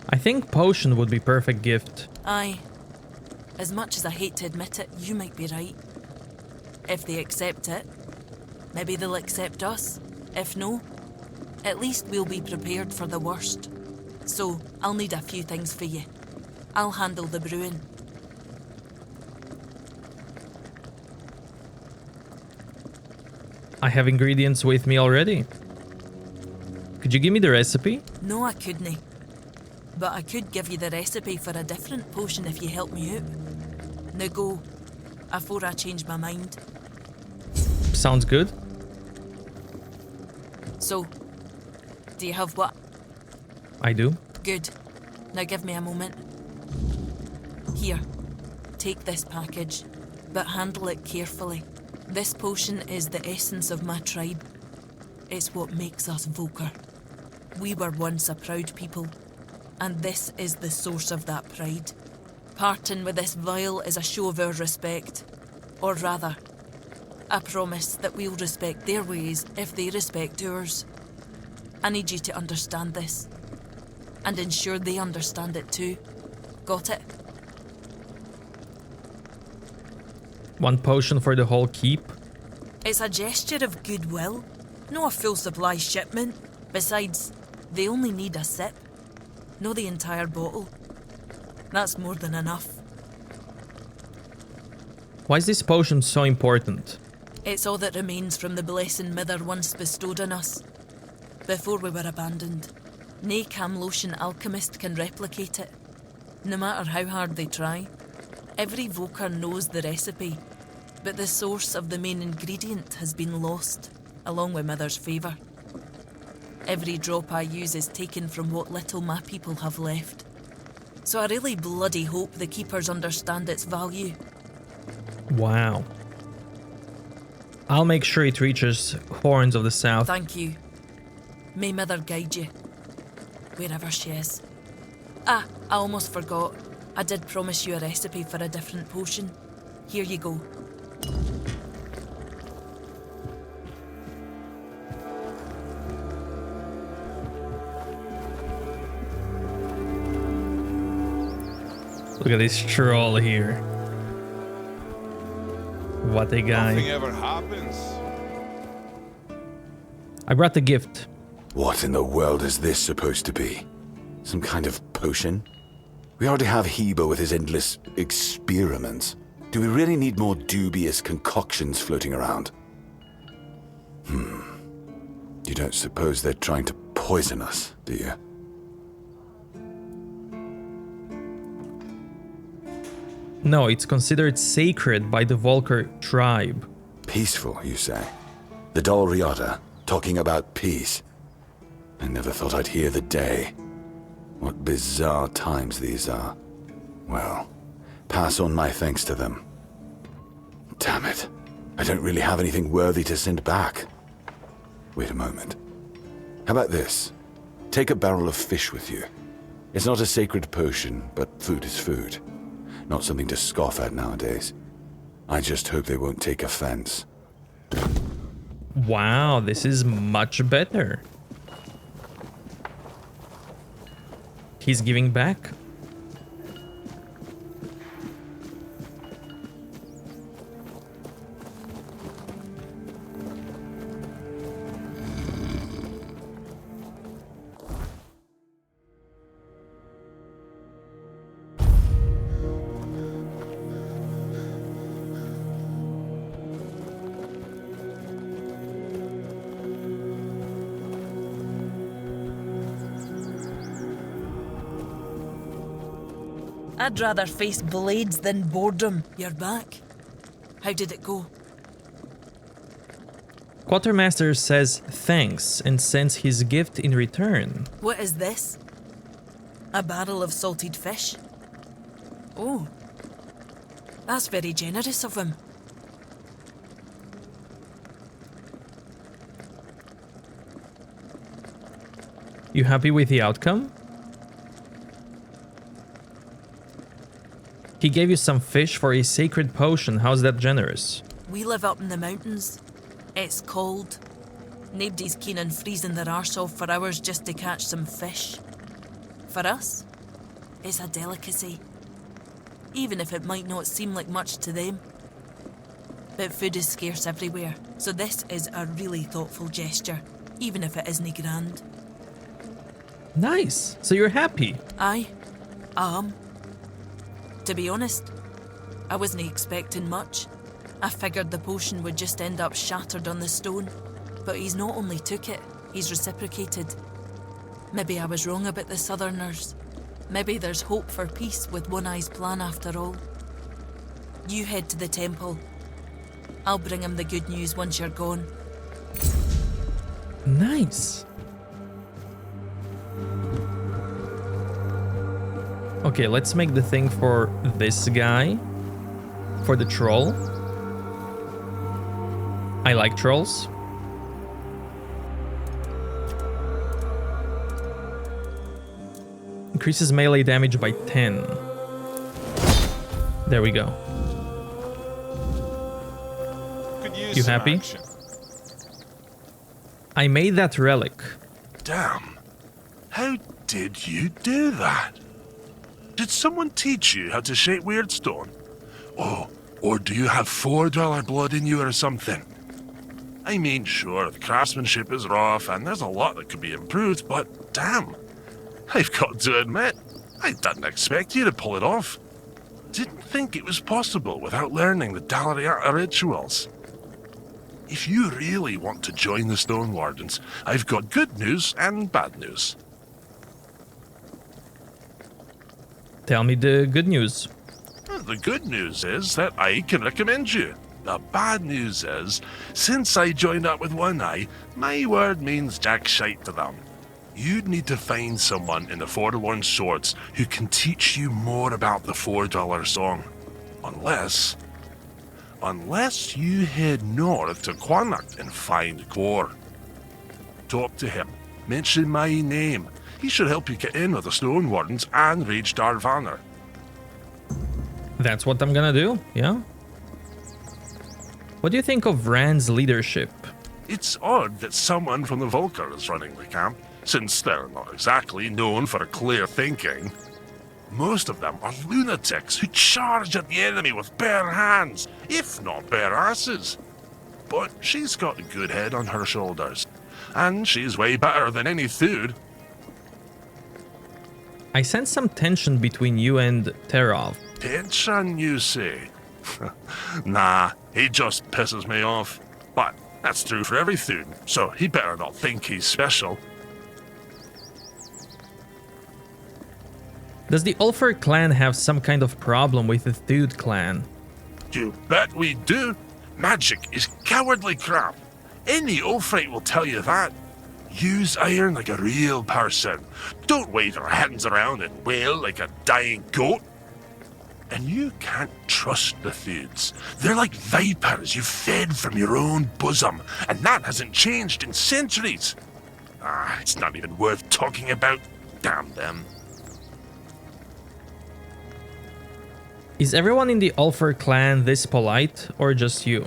I think potion would be perfect gift. Aye. As much as I hate to admit it, you might be right. If they accept it, maybe they'll accept us. If no, at least we'll be prepared for the worst. So, I'll need a few things for you. I'll handle the brewing. I have ingredients with me already. Could you give me the recipe? No, I couldn't. But I could give you the recipe for a different potion if you help me out. Now go, afore I change my mind. Sounds good. So, do you have what? I do. Good. Now give me a moment. Here, take this package, but handle it carefully. This potion is the essence of my tribe. It's what makes us Volker. We were once a proud people, and this is the source of that pride. Parting with this vial is a show of our respect. Or rather, a promise that we'll respect their ways if they respect ours. I need you to understand this, and ensure they understand it too. Got it? One potion for the whole keep. It's a gesture of goodwill, no a full supply shipment. Besides, they only need a sip, no the entire bottle. That's more than enough. Why is this potion so important? It's all that remains from the blessing Mither once bestowed on us, before we were abandoned. Nae Camlotian alchemist can replicate it, no matter how hard they try. Every Volker knows the recipe, but the source of the main ingredient has been lost, along with Mither's favour. Every drop I use is taken from what little my people have left. So I really bloody hope the Keepers understand its value. Wow. I'll make sure it reaches Horns of the South. Thank you. May Mither guide you, wherever she is. Ah, I almost forgot. I did promise you a recipe for a different potion. Here you go. Look at this troll here. What a guy. Nothing ever happens. I brought the gift. What in the world is this supposed to be? Some kind of potion? We already have Heba with his endless experiments. Do we really need more dubious concoctions floating around? You don't suppose they're trying to poison us, do you? No, it's considered sacred by the Volker tribe. Peaceful, you say? The Dol Riata, talking about peace. I never thought I'd hear the day. What bizarre times these are. Well, pass on my thanks to them. Damn it. I don't really have anything worthy to send back. Wait a moment. How about this? Take a barrel of fish with you. It's not a sacred potion, but food is food. Not something to scoff at nowadays. I just hope they won't take offense. Wow, this is much better. He's giving back. I'd rather face blades than boredom. You're back. How did it go? Quartermaster says thanks and sends his gift in return. What is this? A barrel of salted fish? Oh, that's very generous of him. You happy with the outcome? He gave you some fish for a sacred potion. How's that generous? We live up in the mountains. It's cold. Nobody's keen on freezing their arse off for hours just to catch some fish. For us, is a delicacy, even if it might not seem like much to them. But food is scarce everywhere, so this is a really thoughtful gesture, even if it isn't grand. Nice. So you're happy. Aye, I am. To be honest, I wasn't expecting much. I figured the potion would just end up shattered on the stone, but he's not only took it, he's reciprocated. Maybe I was wrong about the Southerners. Maybe there's hope for peace with One Eye's plan after all. You head to the temple. I'll bring him the good news once you're gone. Nice. Okay, let's make the thing for this guy. For the troll. I like trolls. Increases melee damage by 10. There we go. You happy? Action. I made that relic. Damn. How did you do that? Did someone teach you how to shape weird stone? Oh, or do you have $4 blood in you or something? I mean, sure, the craftsmanship is rough and there's a lot that could be improved, but damn. I've got to admit, I didn't expect you to pull it off. Didn't think it was possible without learning the Galahad rituals. If you really want to join the Stone Wardens, I've got good news and bad news. Tell me the good news. The good news is that I can recommend you. The bad news is, since I joined up with One Eye, my word means jack shite to them. You'd need to find someone in the Forlorn Swords who can teach you more about the $4 song. Unless you head north to Connacht and find Gro'derr. Talk to him. Mention my name. He should help you get in with the Stone Wardens and Rage Darvanner. That's what I'm gonna do, yeah? What do you think of Rand's leadership? It's odd that someone from the Volker is running the camp, since they're not exactly known for clear thinking. Most of them are lunatics who charge at the enemy with bare hands, if not bare asses. But she's got a good head on her shoulders, and she's way better than any Thude. I sense some tension between you and Terov. Tension, you say? Nah, he just pisses me off. But that's true for every Thude, so he better not think he's special. Does the Ulfer clan have some kind of problem with the Thude clan? You bet we do. Magic is cowardly crap. Any Ulfrite will tell you that. Use iron like a real person. Don't wave your hands around and wail like a dying goat. And you can't trust the Thudes. They're like vipers you fed from your own bosom, and that hasn't changed in centuries. It's not even worth talking about. Damn them. Is everyone in the Ulfer clan this polite, or just you?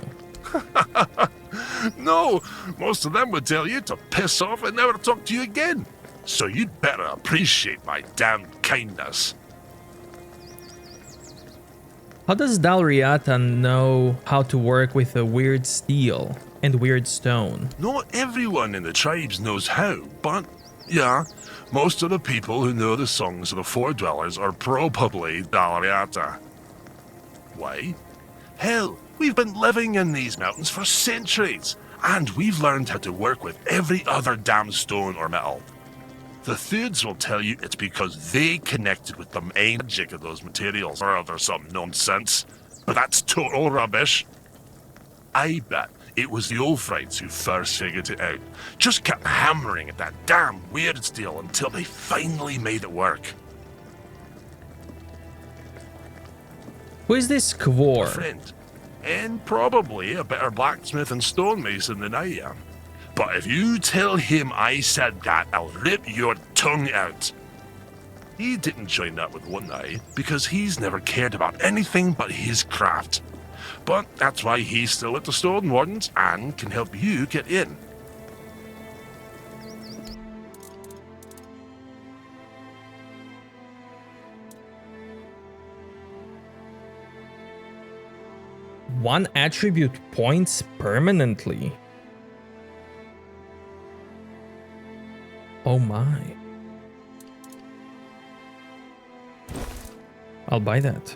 No, most of them would tell you to piss off and never talk to you again. So you'd better appreciate my damned kindness. How does Dalriata know how to work with a weird steel and weird stone? Not everyone in the tribes knows how, but yeah, most of the people who know the songs of the Four Dwellers are probably Dalriata. Why? Hell, we've been living in these mountains for centuries, and we've learned how to work with every other damn stone or metal. The Thudes will tell you it's because they connected with the magic of those materials, or other some nonsense. But that's total rubbish. I bet it was the Ulfrites who first figured it out. Just kept hammering at that damn weird steel until they finally made it work. Who is this Kvor? Friend, and probably a better blacksmith and stonemason than I am. But if you tell him I said that, I'll rip your tongue out. He didn't join up with One Eye because he's never cared about anything but his craft. But that's why he's still at the Stone Wardens and can help you get in. 1 attribute points permanently. Oh my. I'll buy that.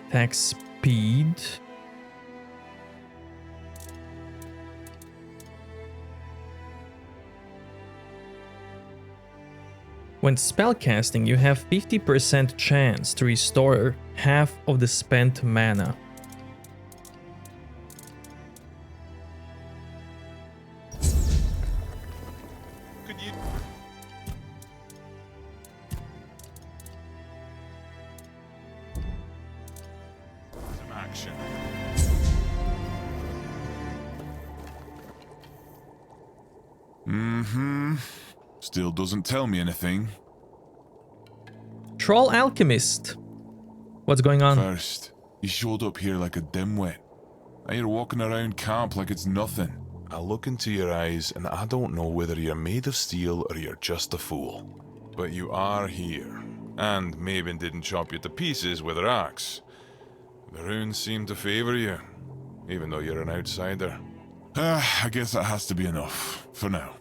Attack speed. When spellcasting, you have 50% chance to restore half of the spent mana. Some action. Still doesn't tell me anything. Troll Alchemist. What's going on? First, you showed up here like a dimwit. Now you're walking around camp like it's nothing. I look into your eyes and I don't know whether you're made of steel or you're just a fool. But you are here. And Maven didn't chop you to pieces with her axe. The runes seem to favor you, even though you're an outsider. I guess that has to be enough, for now.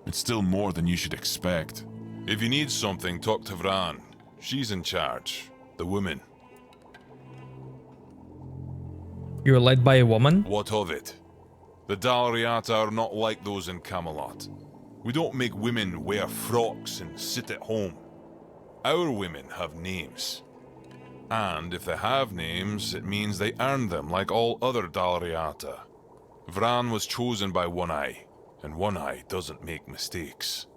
It's still more than you should expect. If you need something, talk to Vran. She's in charge. The woman. You're led by a woman? What of it? The Dalriata are not like those in Camelot. We don't make women wear frocks and sit at home. Our women have names. And if they have names, it means they earn them like all other Dalriata. Vran was chosen by One Eye, and One Eye doesn't make mistakes.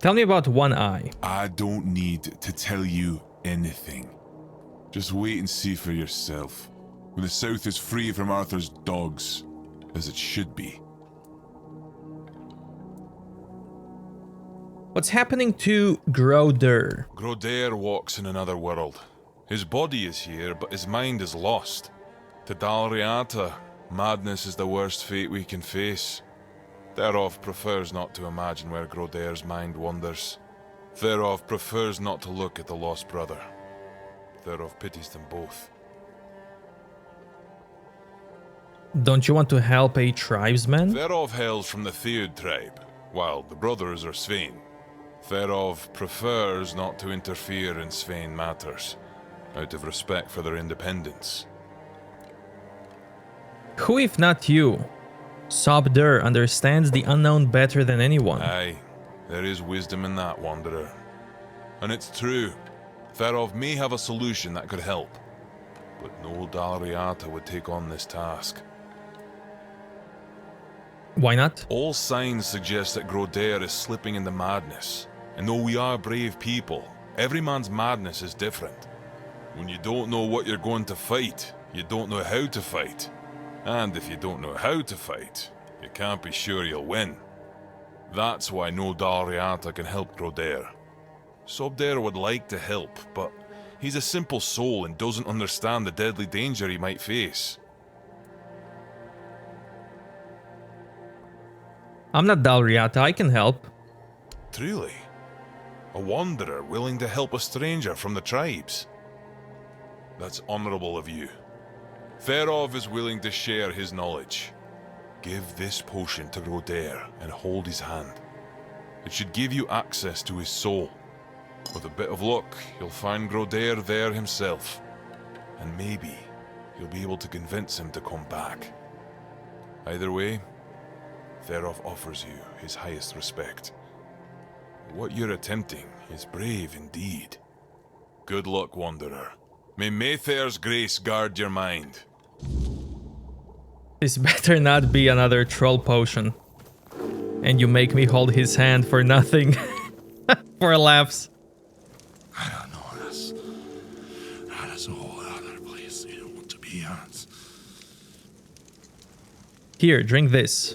Tell me about One Eye. I don't need to tell you anything. Just wait and see for yourself. When the South is free from Arthur's dogs, as it should be. What's happening to Gro'derr? Gro'derr walks in another world. His body is here, but his mind is lost. To Dalriata, madness is the worst fate we can face. Therov prefers not to imagine where Gro'derr's mind wanders. Therov prefers not to look at the lost brother. Therov pities them both. Don't you want to help a tribesman? Therov hails from the Theod tribe, while the brothers are Svein. Therov prefers not to interfere in Svein matters, out of respect for their independence. Who if not you? Sobdur understands the unknown better than anyone. Aye, there is wisdom in that, Wanderer. And it's true, Therov may have a solution that could help, but no Dalriata would take on this task. Why not? All signs suggest that Gro'derr is slipping into madness, and though we are brave people, every man's madness is different. When you don't know what you're going to fight, you don't know how to fight. And if you don't know how to fight, you can't be sure you'll win. That's why no Dalriata can help Gro'derr. Sobdur would like to help, but he's a simple soul and doesn't understand the deadly danger he might face. I'm not Dalriata, I can help. Truly? A wanderer willing to help a stranger from the tribes? That's honorable of you. Therov is willing to share his knowledge. Give this potion to Gro'derr and hold his hand. It should give you access to his soul. With a bit of luck, you'll find Gro'derr there himself. And maybe you'll be able to convince him to come back. Either way, Therov offers you his highest respect. What you're attempting is brave indeed. Good luck, Wanderer. May Mayfair's grace guard your mind. This better not be another troll potion. And you make me hold his hand for nothing. For laughs. I don't know this. That is a whole other place you don't want to be at. Here, drink this.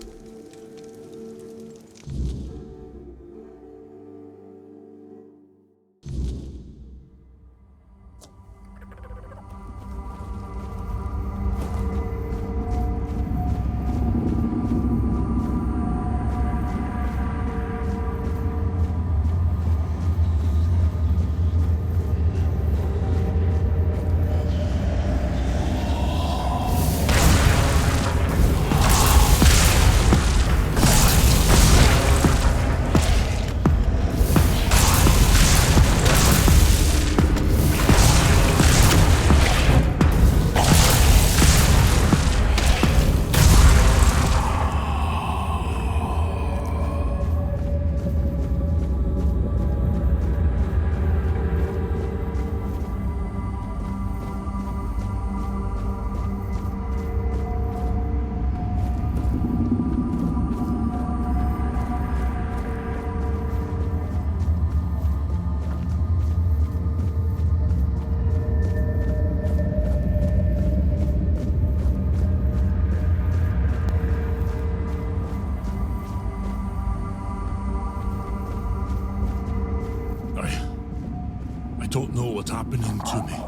don't know what's happening to me.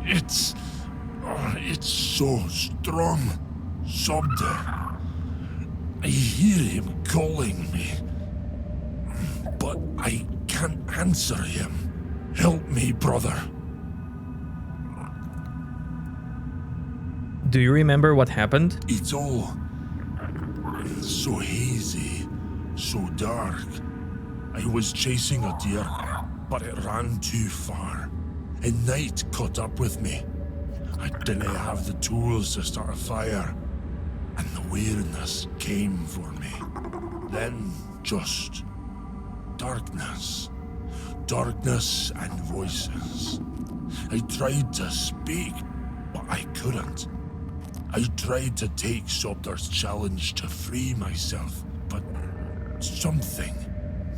It's so strong. Sobder. I hear him calling me, but I can't answer him. Help me, brother. Do you remember what happened? It's all so hazy, so dark. I was chasing a deer, but it ran too far, and night caught up with me. I didn't have the tools to start a fire, and the weirdness came for me. Then just darkness. Darkness and voices. I tried to speak, but I couldn't. I tried to take Sobder's challenge to free myself, but something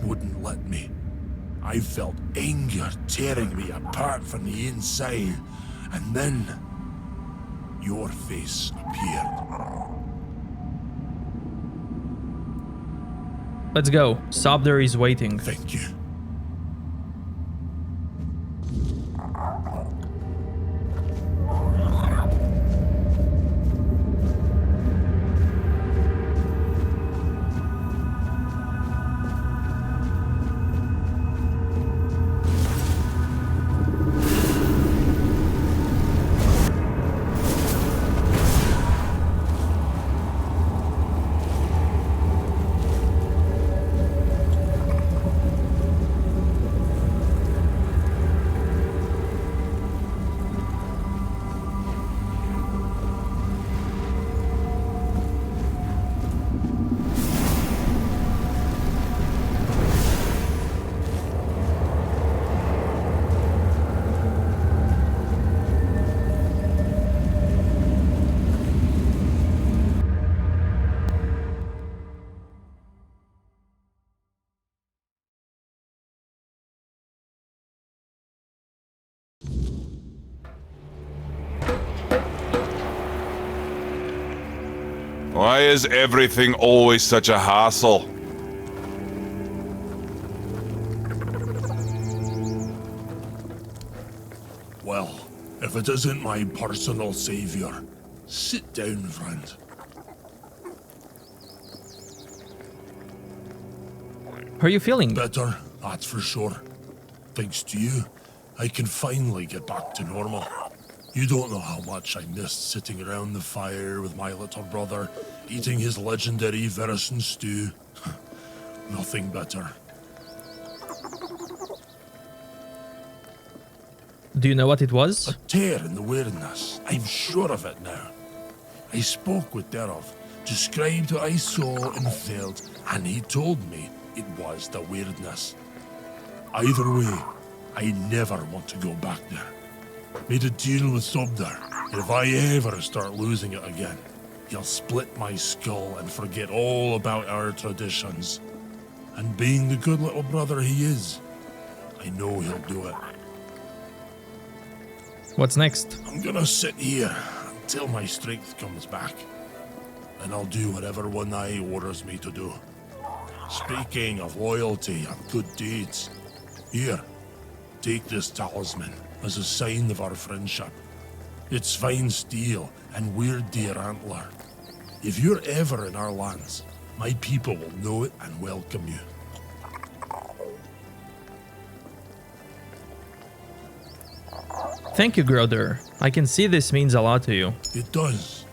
wouldn't let me. I felt anger tearing me apart from the inside, and then your face appeared. Let's go. Sobder is waiting. Thank you. Why is everything always such a hassle? Well, if it isn't my personal savior, sit down, friend. How are you feeling? Better, that's for sure. Thanks to you, I can finally get back to normal. You don't know how much I missed sitting around the fire with my little brother, eating his legendary venison stew. Nothing better. Do you know what it was? A tear in the weirdness. I'm sure of it now. I spoke with Derov, described what I saw and felt, and he told me it was the weirdness. Either way, I never want to go back there. Made a deal with Sobder. If I ever start losing it again, he'll split my skull and forget all about our traditions. And being the good little brother he is, I know he'll do it. What's next? I'm gonna sit here until my strength comes back. And I'll do whatever One Eye orders me to do. Speaking of loyalty and good deeds, here, take this talisman as a sign of our friendship. It's fine steel and weird deer antler. If you're ever in our lands, my people will know it and welcome you. Thank you, Gro'derr. I can see this means a lot to you. It does.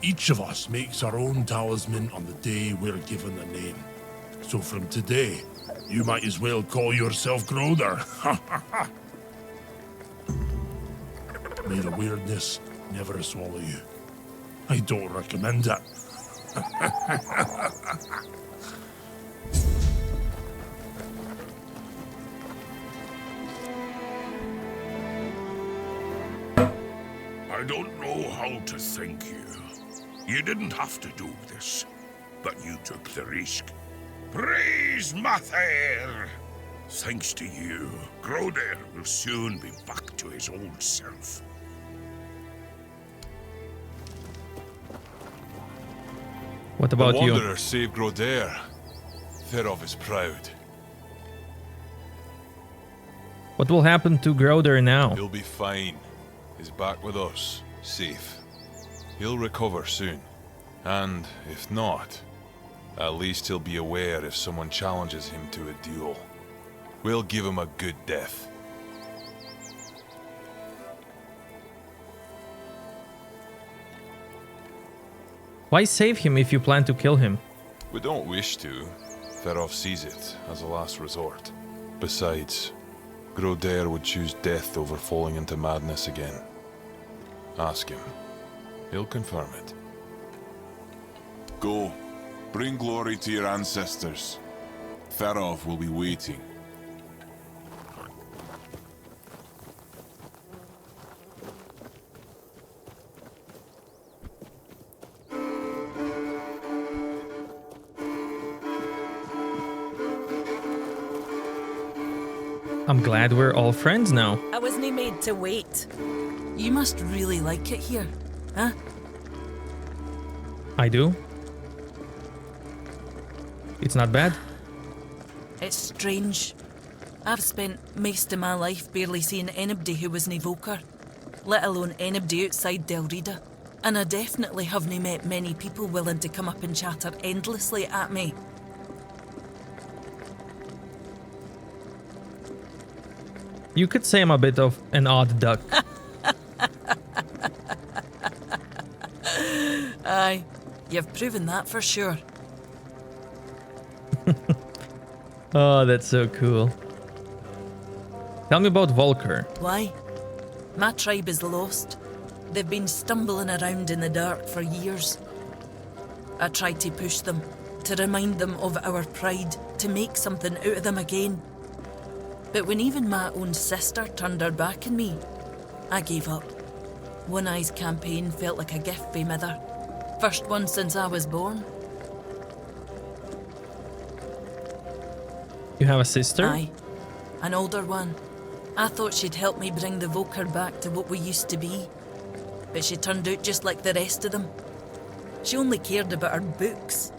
Each of us makes our own talisman on the day we're given a name. So from today, you might as well call yourself Gro'derr. May the weirdness never swallow you. I don't recommend it. I don't know how to thank you. You didn't have to do this, but you took the risk. Praise Mather! Thanks to you, Gro'derr will soon be back to his old self. What about the you? Wanderer saved Gro'derr. Thereof is proud. What will happen to Gro'derr now? He'll be fine. He's back with us, safe. He'll recover soon. And if not, at least he'll be aware if someone challenges him to a duel. We'll give him a good death. Why save him if you plan to kill him? We don't wish to. Ferov sees it as a last resort. Besides, Gro'derr would choose death over falling into madness again. Ask him. He'll confirm it. Go. Bring glory to your ancestors. Ferov will be waiting. I'm glad we're all friends now. I wasn't made to wait. You must really like it here, huh? I do. It's not bad. It's strange. I've spent most of my life barely seeing anybody who was an evoker, let alone anybody outside Del Rida. And I definitely haven't met many people willing to come up and chatter endlessly at me. You could say I'm a bit of an odd duck. Aye, you've proven that for sure. Oh, that's so cool. Tell me about Volker. Why? My tribe is lost. They've been stumbling around in the dark for years. I tried to push them, to remind them of our pride, to make something out of them again. But when even my own sister turned her back on me, I gave up. One Eye's campaign felt like a gift from Mother. First one since I was born. You have a sister? Aye, an older one. I thought she'd help me bring the Volker back to what we used to be. But she turned out just like the rest of them. She only cared about her books,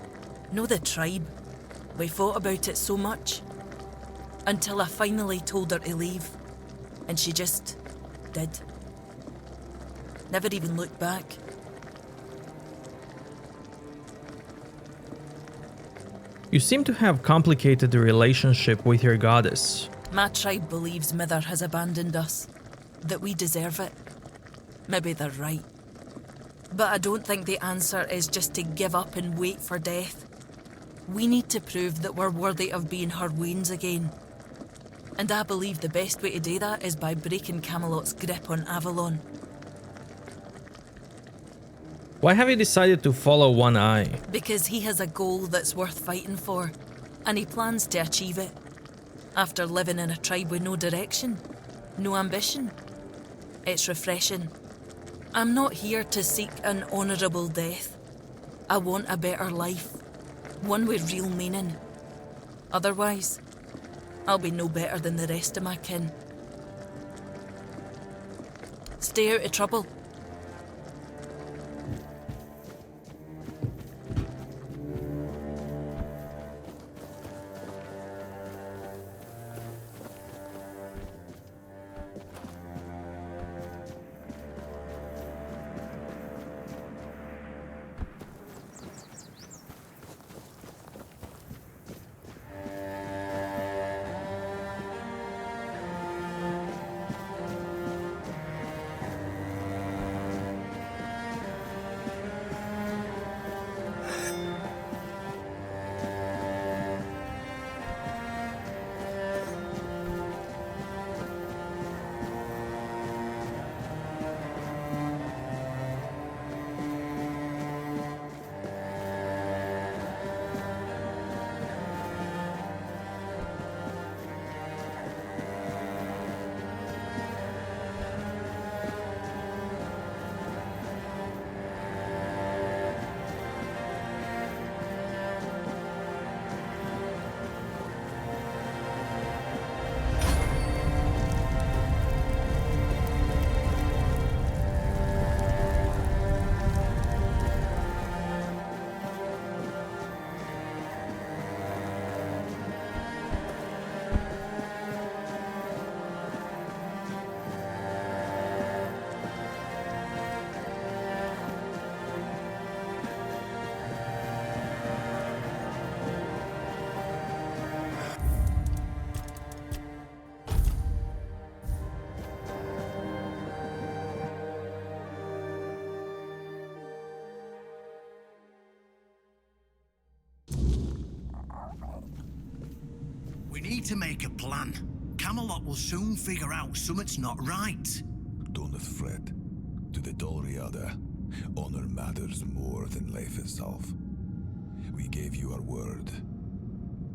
no the tribe. We fought about it so much. Until I finally told her to leave. And she just did. Never even looked back. You seem to have complicated the relationship with your goddess. My tribe believes Mother has abandoned us. That we deserve it. Maybe they're right. But I don't think the answer is just to give up and wait for death. We need to prove that we're worthy of being her wains again. And I believe the best way to do that is by breaking Camelot's grip on Avalon. Why have you decided to follow One Eye? Because he has a goal that's worth fighting for, and he plans to achieve it. After living in a tribe with no direction, no ambition. It's refreshing. I'm not here to seek an honourable death. I want a better life, one with real meaning. Otherwise, I'll be no better than the rest of my kin. Stay out of trouble. We need to make a plan. Camelot will soon figure out something's not right. Don't fret. To the Dolriada, honor matters more than life itself. We gave you our word.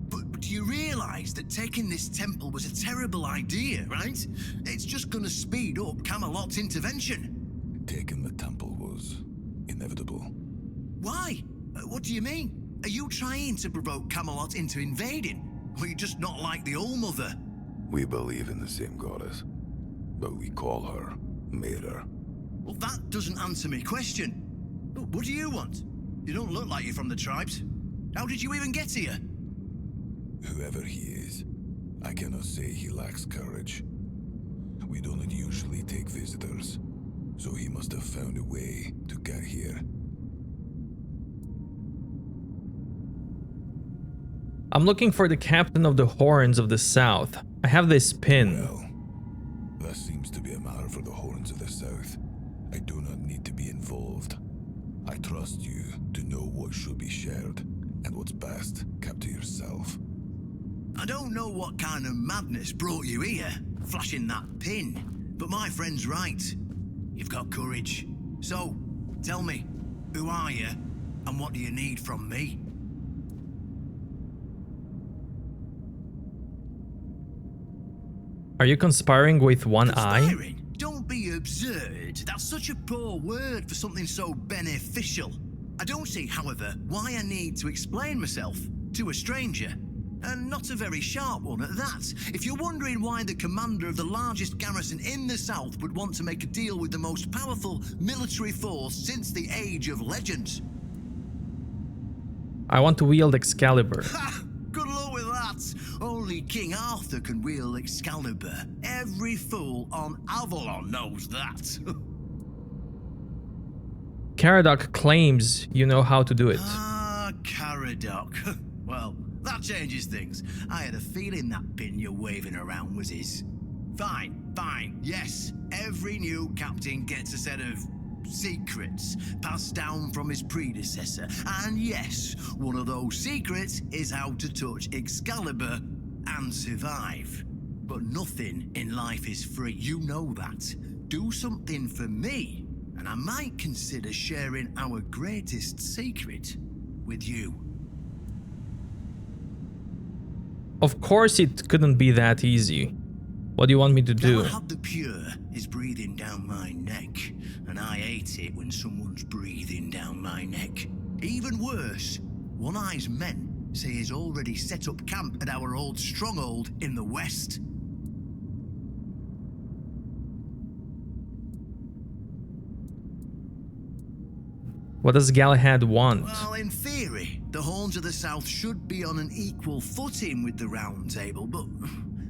But do you realize that taking this temple was a terrible idea, right? It's just gonna speed up Camelot's intervention. Taking the temple was inevitable. Why? What do you mean? Are you trying to provoke Camelot into invading? Or you just not like the Old Mother? We believe in the same goddess, but we call her Mirror. Well, that doesn't answer my question. What do you want? You don't look like you're from the tribes. How did you even get here? Whoever he is, I cannot say he lacks courage. We don't usually take visitors, so he must have found a way to get here. I'm looking for the captain of the Horns of the South. I have this pin. Well, that seems to be a matter for the Horns of the South. I do not need to be involved. I trust you to know what should be shared, and what's best kept to yourself. I don't know what kind of madness brought you here, flashing that pin, but my friend's right. You've got courage. So, tell me, who are you, and what do you need from me? Are you conspiring with one eye? Conspiring? Don't be absurd. That's such a poor word for something so beneficial. I don't see, however, why I need to explain myself to a stranger. And not a very sharp one at that. If you're wondering why the commander of the largest garrison in the south would want to make a deal with the most powerful military force since the Age of Legends. I want to wield Excalibur. Ha! Good luck with that. Only King Arthur can wield Excalibur. Every fool on Avalon knows that. Caradoc claims you know how to do it. Ah, Caradoc. Well, that changes things. I had a feeling that pin you're waving around was his. Fine, yes. Every new captain gets a set of secrets passed down from his predecessor. And yes, one of those secrets is how to touch Excalibur and survive. But nothing in life is free, you know that. Do something for me, and I might consider sharing our greatest secret with you. Of course it couldn't be that easy. What do you want me to do? Galahad the Pure is breathing down my neck, and I hate it when someone's breathing down my neck. Even worse, One Eye's men say he's already set up camp at our old stronghold in the west. What does Galahad want? Well, in theory, the Horns of the South should be on an equal footing with the Round Table, but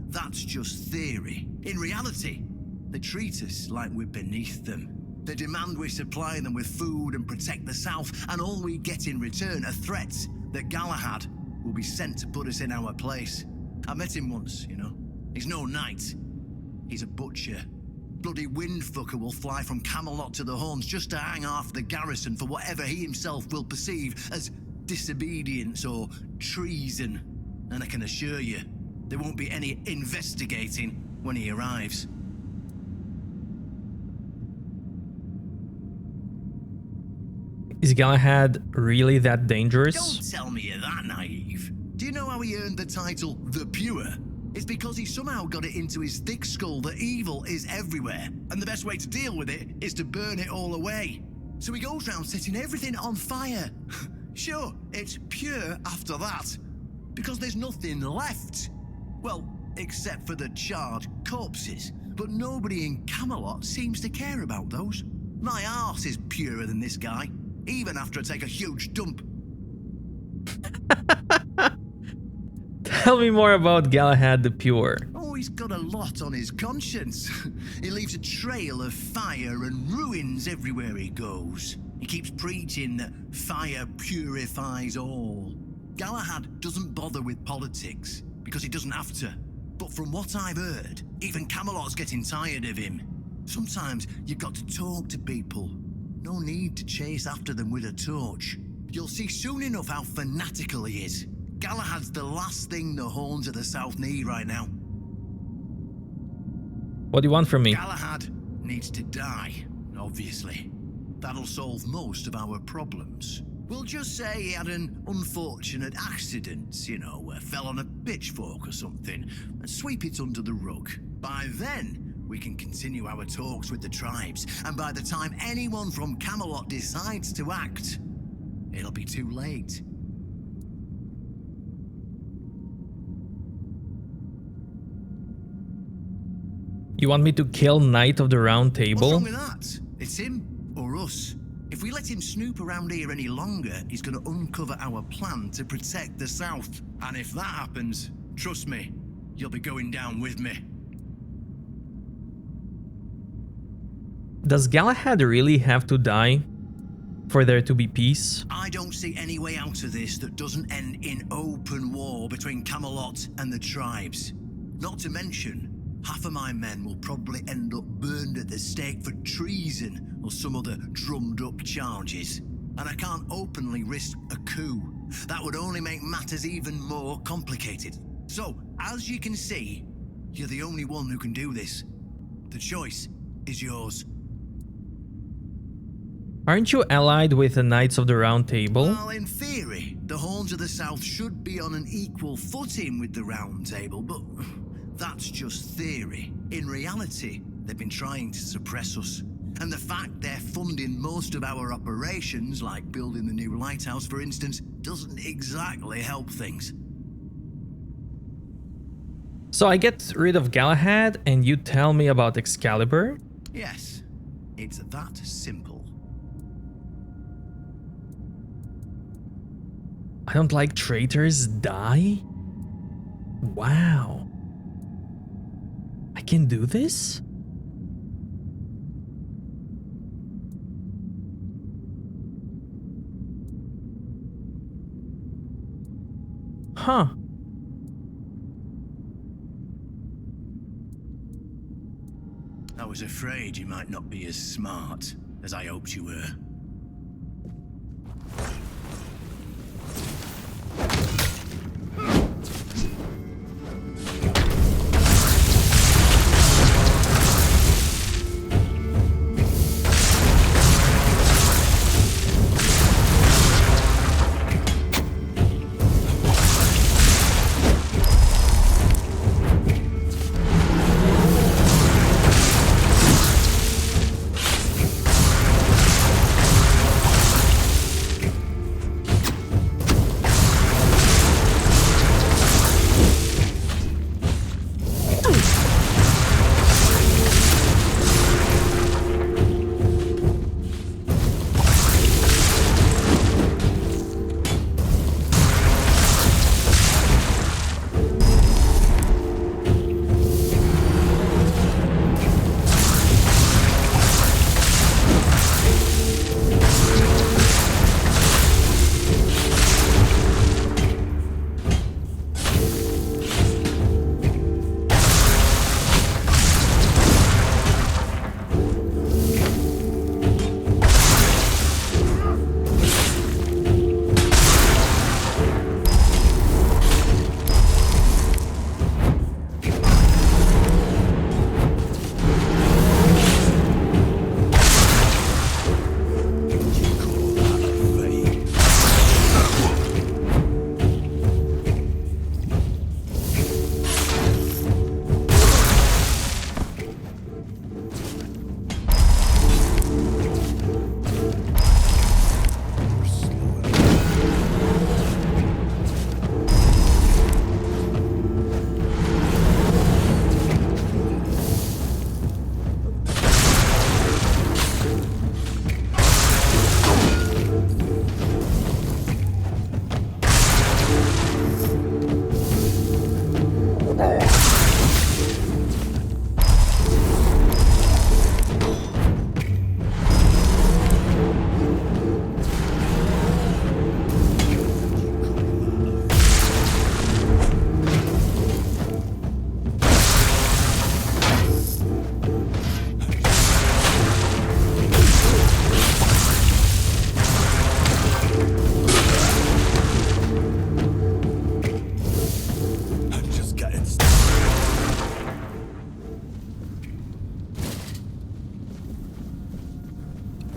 that's just theory. In reality, they treat us like we're beneath them. They demand we supply them with food and protect the South, and all we get in return are threats that Galahad will be sent to put us in our place. I met him once, you know. He's no knight. He's a butcher. Bloody windfucker will fly from Camelot to the Horns just to hang half the garrison for whatever he himself will perceive as disobedience or treason. And I can assure you, there won't be any investigating when he arrives. Is Galahad really that dangerous? Don't tell me you're that naive. Do you know how he earned the title The Pure? It's because he somehow got it into his thick skull that evil is everywhere, and the best way to deal with it is to burn it all away. So he goes round setting everything on fire. Sure, it's pure after that, because there's nothing left. Well, except for the charred corpses. But nobody in Camelot seems to care about those. My arse is purer than this guy, even after I take a huge dump. Tell me more about Galahad the Pure. Oh, he's got a lot on his conscience. He leaves a trail of fire and ruins everywhere he goes. He keeps preaching that fire purifies all. Galahad doesn't bother with politics, because he doesn't have to. But from what I've heard, even Camelot's getting tired of him. Sometimes you've got to talk to people. No need to chase after them with a torch. You'll see soon enough how fanatical he is. Galahad's the last thing the Horns of the South need right now. What do you want from me? Galahad needs to die, obviously. That'll solve most of our problems. We'll just say he had an unfortunate accident, you know, fell on a pitchfork or something, and sweep it under the rug. By then, we can continue our talks with the tribes, and by the time anyone from Camelot decides to act, it'll be too late. You want me to kill Knight of the Round What's Table? wrong with that? It's him or us. If we let him snoop around here any longer, he's going to uncover our plan to protect the South. And if that happens, trust me, you'll be going down with me. Does Galahad really have to die for there to be peace? I don't see any way out of this that doesn't end in open war between Camelot and the tribes. Not to mention, half of my men will probably end up burned at the stake for treason or some other drummed-up charges. And I can't openly risk a coup. That would only make matters even more complicated. So, as you can see, you're the only one who can do this. The choice is yours. Aren't you allied with the Knights of the Round Table? Well, in theory, the Horns of the South should be on an equal footing with the Round Table, but that's just theory. In reality, they've been trying to suppress us. And the fact they're funding most of our operations, like building the new lighthouse, for instance, doesn't exactly help things. So I get rid of Galahad and you tell me about Excalibur? Yes, it's that simple. I don't like traitors die? Wow. I can do this? Huh. I was afraid you might not be as smart as I hoped you were.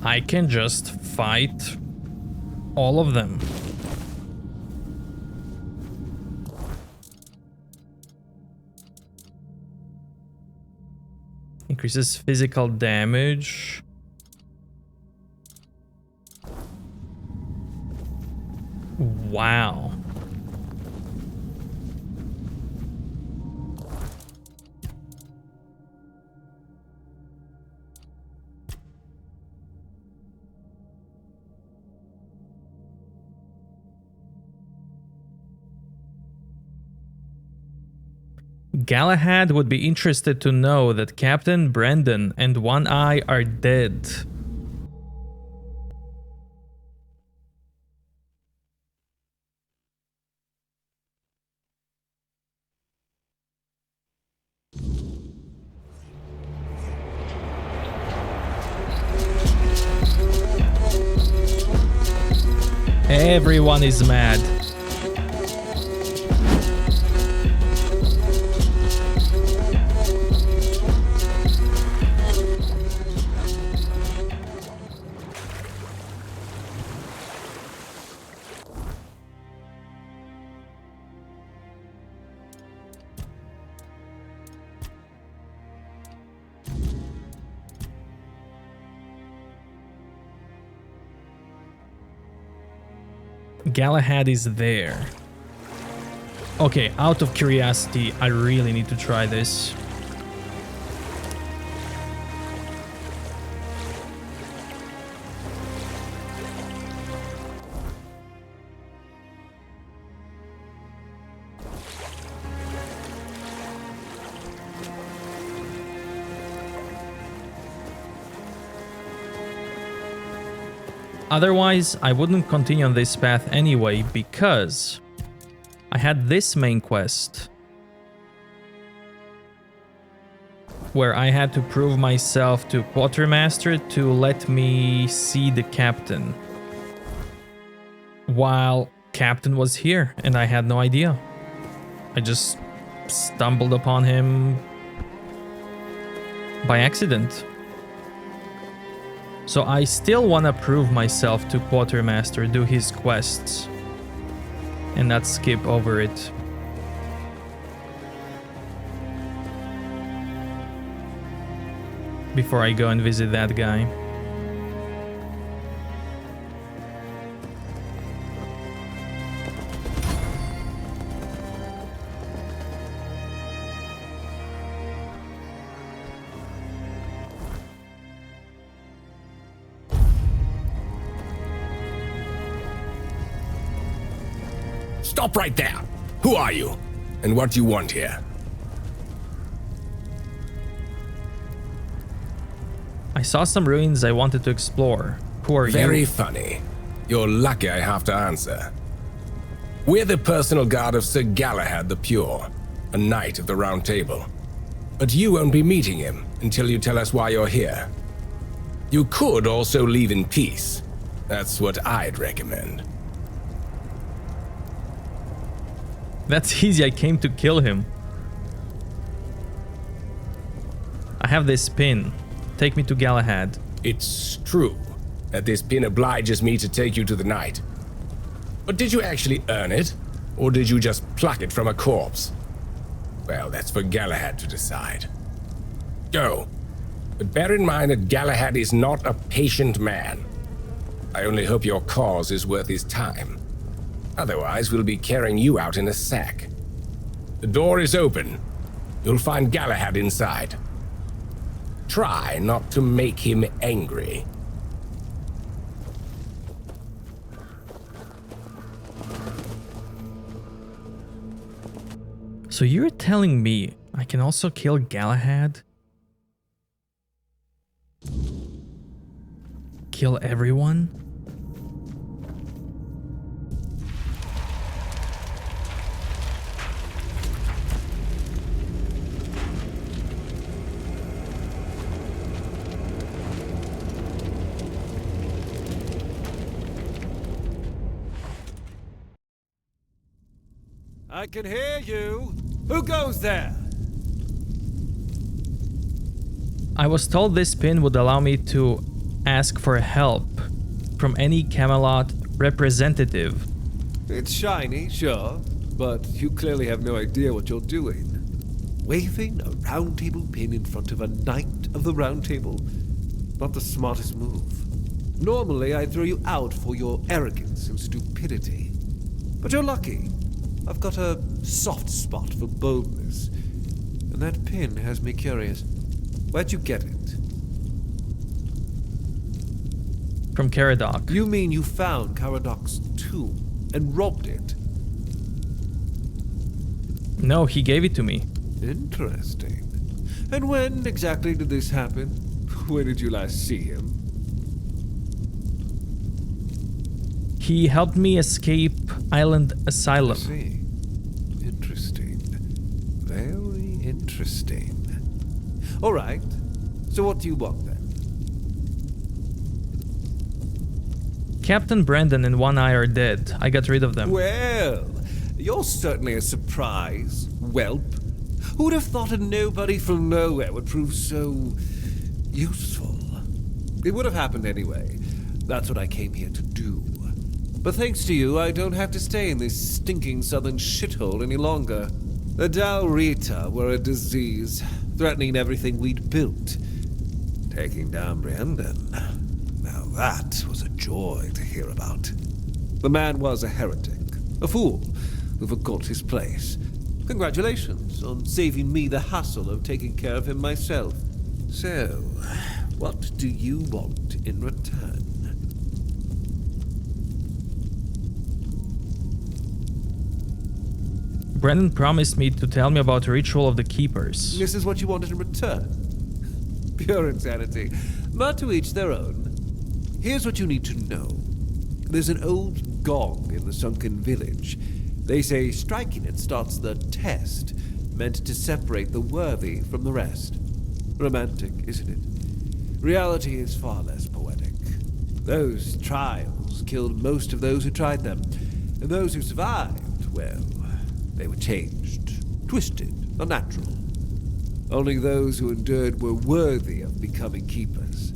I can just fight all of them. Increases physical damage. Wow. Galahad would be interested to know that Captain Brendan and One Eye are dead. Everyone is mad. Galahad is there. Okay, out of curiosity, I really need to try this. Otherwise, I wouldn't continue on this path anyway, because I had this main quest where I had to prove myself to Quartermaster to let me see the captain, while Captain was here and I had no idea. I just stumbled upon him by accident. So I still want to prove myself to Quartermaster, do his quests, and not skip over it. Before I go and visit that guy. Stop right there! Who are you? And what do you want here? I saw some ruins I wanted to explore. Who are you? Very funny. You're lucky I have to answer. We're the personal guard of Sir Galahad the Pure, a knight of the Round Table. But you won't be meeting him until you tell us why you're here. You could also leave in peace. That's what I'd recommend. That's easy, I came to kill him. I have this pin. Take me to Galahad. It's true that this pin obliges me to take you to the knight. But did you actually earn it? Or did you just pluck it from a corpse? Well, that's for Galahad to decide. Go. But bear in mind that Galahad is not a patient man. I only hope your cause is worth his time. Otherwise, we'll be carrying you out in a sack. The door is open. You'll find Galahad inside. Try not to make him angry. So you're telling me I can also kill Galahad? Kill everyone? I can hear you. Who goes there? I was told this pin would allow me to ask for help from any Camelot representative. It's shiny, sure, but you clearly have no idea what you're doing. Waving a round table pin in front of a knight of the round table? Not the smartest move. Normally, I'd throw you out for your arrogance and stupidity. But you're lucky. I've got a soft spot for boldness. And that pin has me curious. Where'd you get it? From Caradoc. You mean you found Caradoc's tomb and robbed it? No, he gave it to me. Interesting. And when exactly did this happen? When did you last see him? He helped me escape Island Asylum. I see. Interesting. Very interesting. All right. So what do you want then? Captain Brandon and One Eye are dead. I got rid of them. Well, you're certainly a surprise, whelp. Who would have thought a nobody from nowhere would prove so useful? It would have happened anyway. That's what I came here to do. But thanks to you, I don't have to stay in this stinking southern shithole any longer. The Dalrita were a disease, threatening everything we'd built. Taking down Brandon. Now that was a joy to hear about. The man was a heretic, a fool, who forgot his place. Congratulations on saving me the hassle of taking care of him myself. So, what do you want in return? Brandon promised me to tell me about the ritual of the Keepers. This is what you wanted in return? Pure insanity. But to each their own. Here's what you need to know. There's an old gong in the sunken village. They say striking it starts the test, meant to separate the worthy from the rest. Romantic, isn't it? Reality is far less poetic. Those trials killed most of those who tried them, and those who survived, well, they were changed, twisted, unnatural. Only those who endured were worthy of becoming keepers.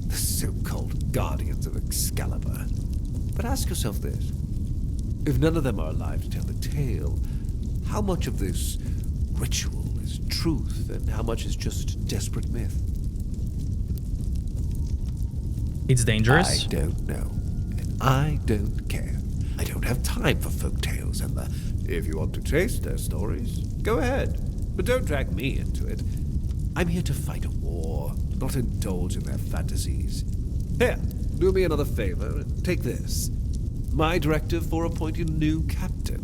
The so-called guardians of Excalibur. But ask yourself this. If none of them are alive to tell the tale, how much of this ritual is truth and how much is just desperate myth? It's dangerous. I don't know, and I don't care. I don't have time for folk tales and the if you want to chase their stories, go ahead. But don't drag me into it. I'm here to fight a war, not indulge in their fantasies. Here, do me another favor and take this. My directive for appointing a new captain.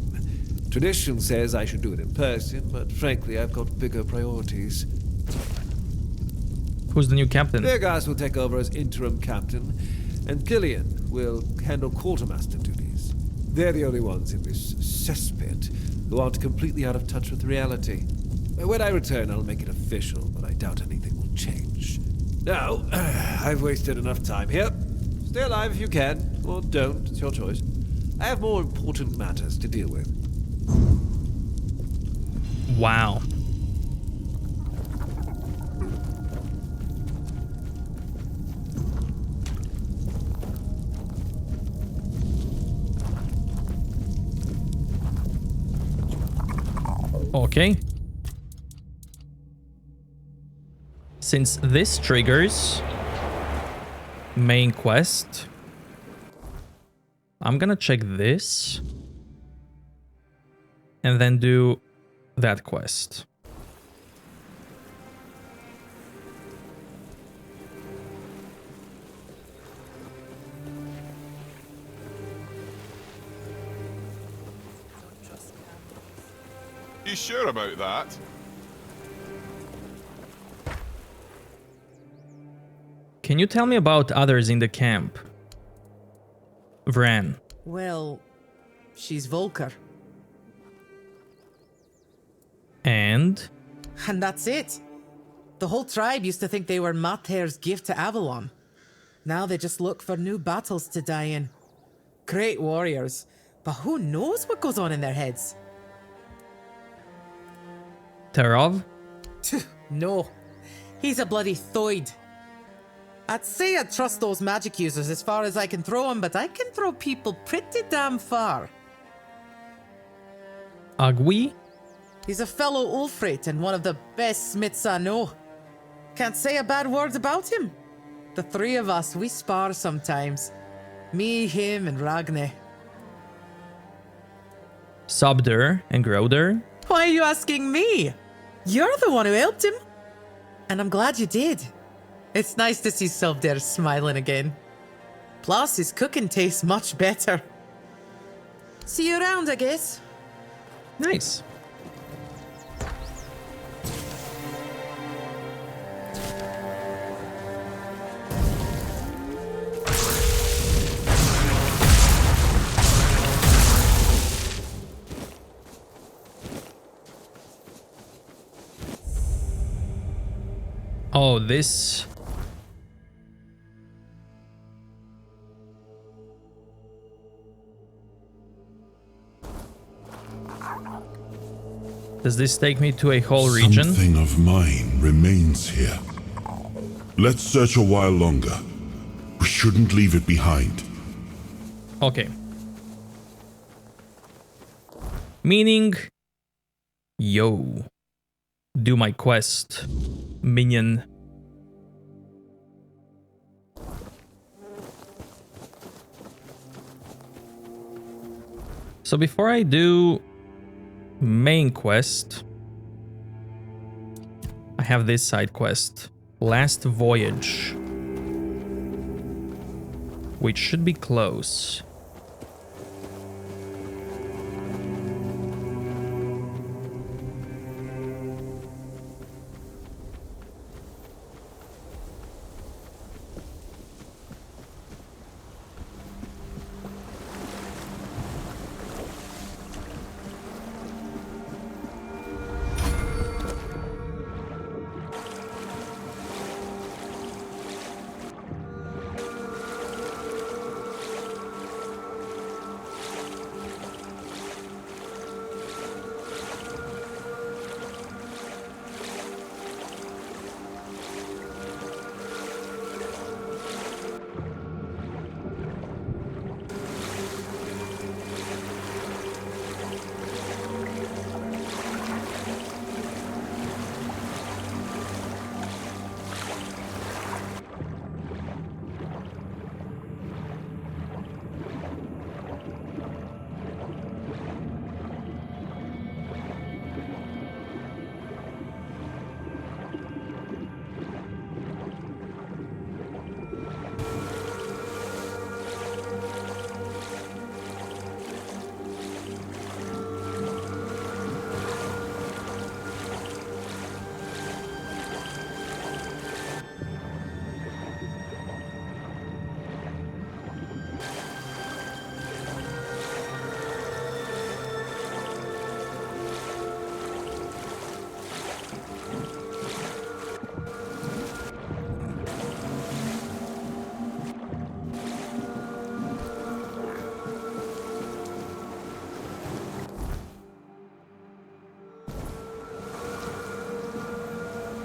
Tradition says I should do it in person, but frankly, I've got bigger priorities. Who's the new captain? Vegas will take over as interim captain, and Killian will handle quartermaster duties. They're the only ones in this cesspit who aren't completely out of touch with reality. When I return, I'll make it official, but I doubt anything will change. Now, I've wasted enough time here. Stay alive if you can, or don't, it's your choice. I have more important matters to deal with. Wow. Okay. Since this triggers main quest, I'm gonna check this and then do that quest. You sure about that? Can you tell me about others in the camp? Vran. Well, she's Volker. And? And that's it. The whole tribe used to think they were Mather's gift to Avalon. Now they just look for new battles to die in. Great warriors, but who knows what goes on in their heads? Tarov? No, he's a bloody thoid. I'd say I'd trust those magic users as far as I can throw them, but I can throw people pretty damn far. Agui? He's a fellow Ulfrate and one of the best smiths I know. Can't say a bad word about him. The three of us, we spar sometimes. Me, him, and Ragne. Subder and Gro'derr? Why are you asking me? You're the one who helped him. And I'm glad you did. It's nice to see Subder smiling again. Plus, his cooking tastes much better. See you around, I guess. Nice. Oh, this... Does this take me to a whole region? Something of mine remains here. Let's search a while longer. We shouldn't leave it behind. Okay. Meaning... Yo. Do my quest. Minion. So before I do main quest, I have this side quest. Last Voyage. Which should be close.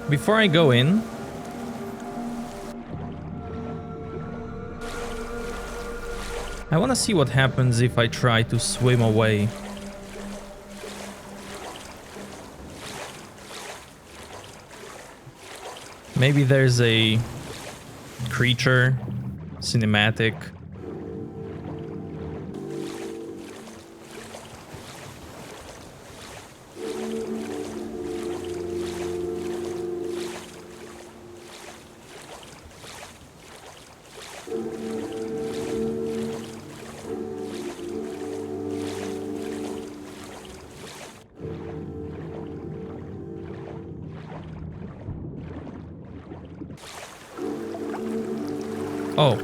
Before I go in, I want to see what happens if I try to swim away. Maybe there's a creature, cinematic. Oh.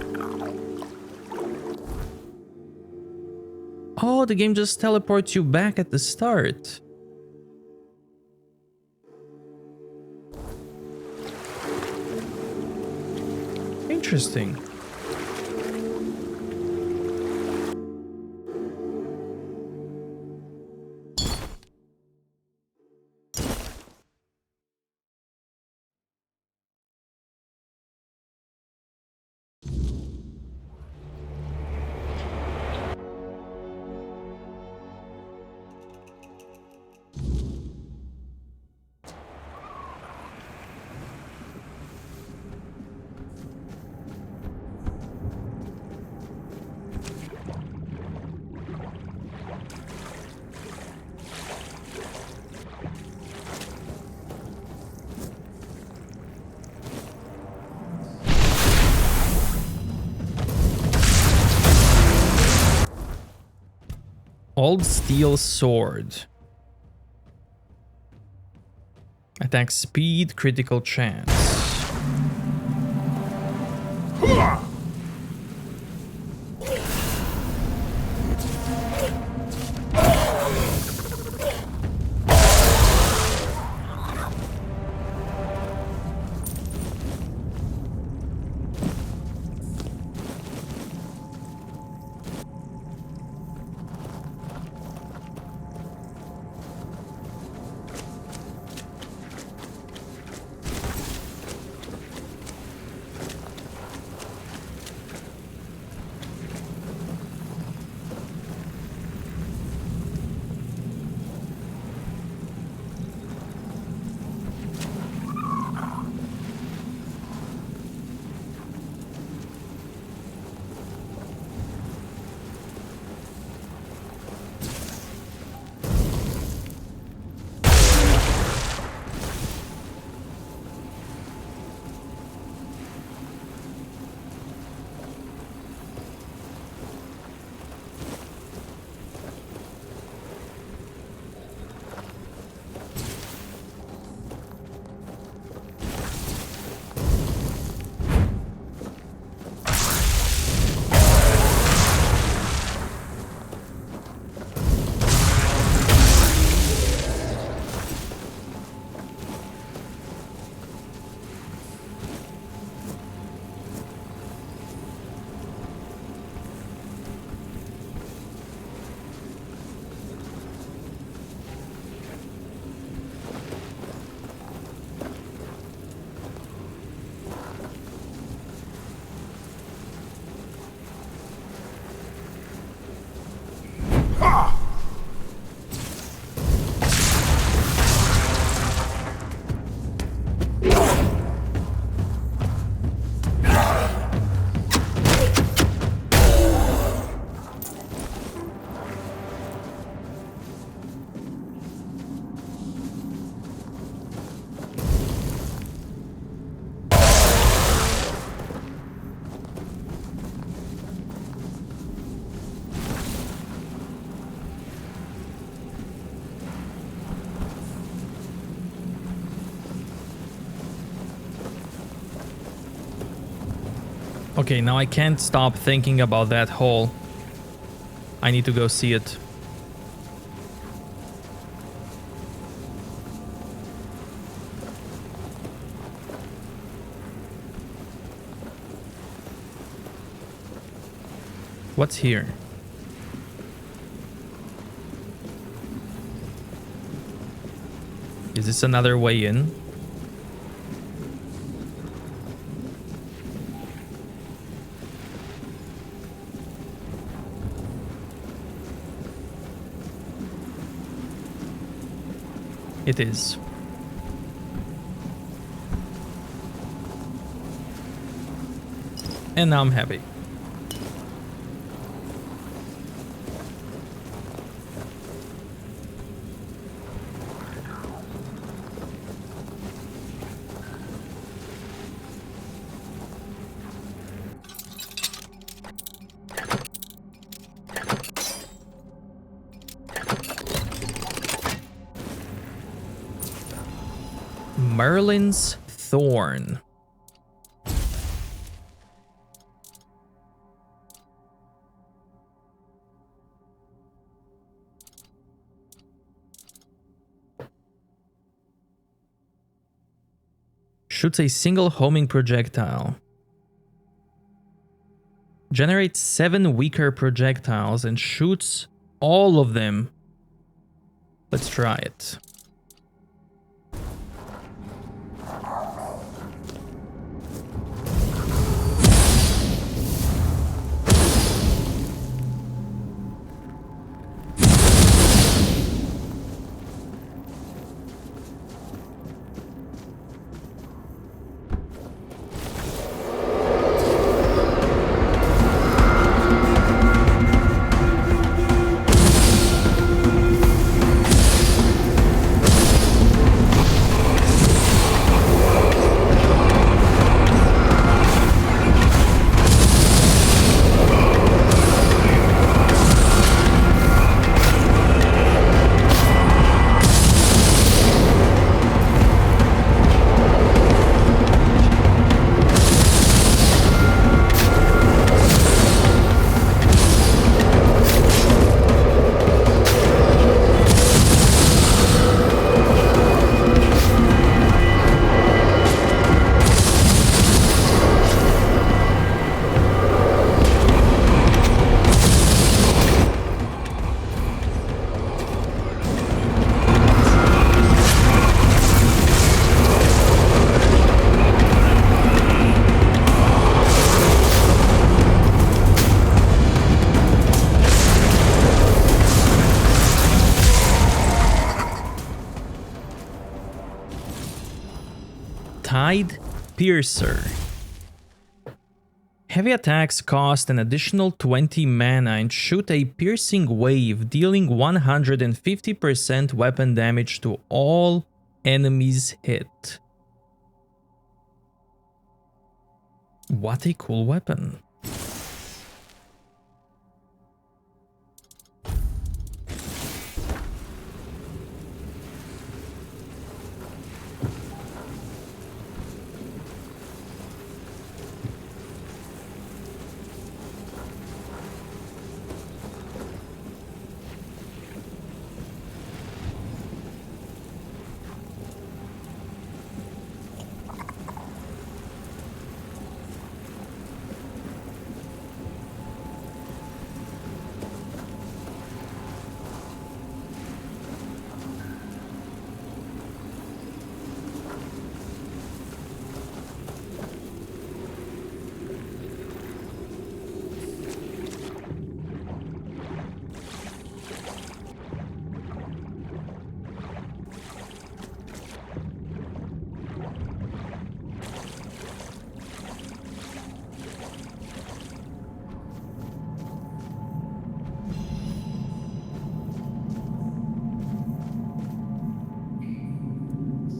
Oh, the game just teleports you back at the start. Interesting. Old steel sword. Attack speed, critical chance. Okay, now I can't stop thinking about that hole. I need to go see it. What's here? Is this another way in? It is. And now I'm happy. Merlin's Thorn. Shoots a single homing projectile. Generates 7 weaker projectiles and shoots all of them. Let's try it. Tide Piercer. Heavy attacks cost an additional 20 mana and shoot a piercing wave, dealing 150% weapon damage to all enemies hit. What a cool weapon.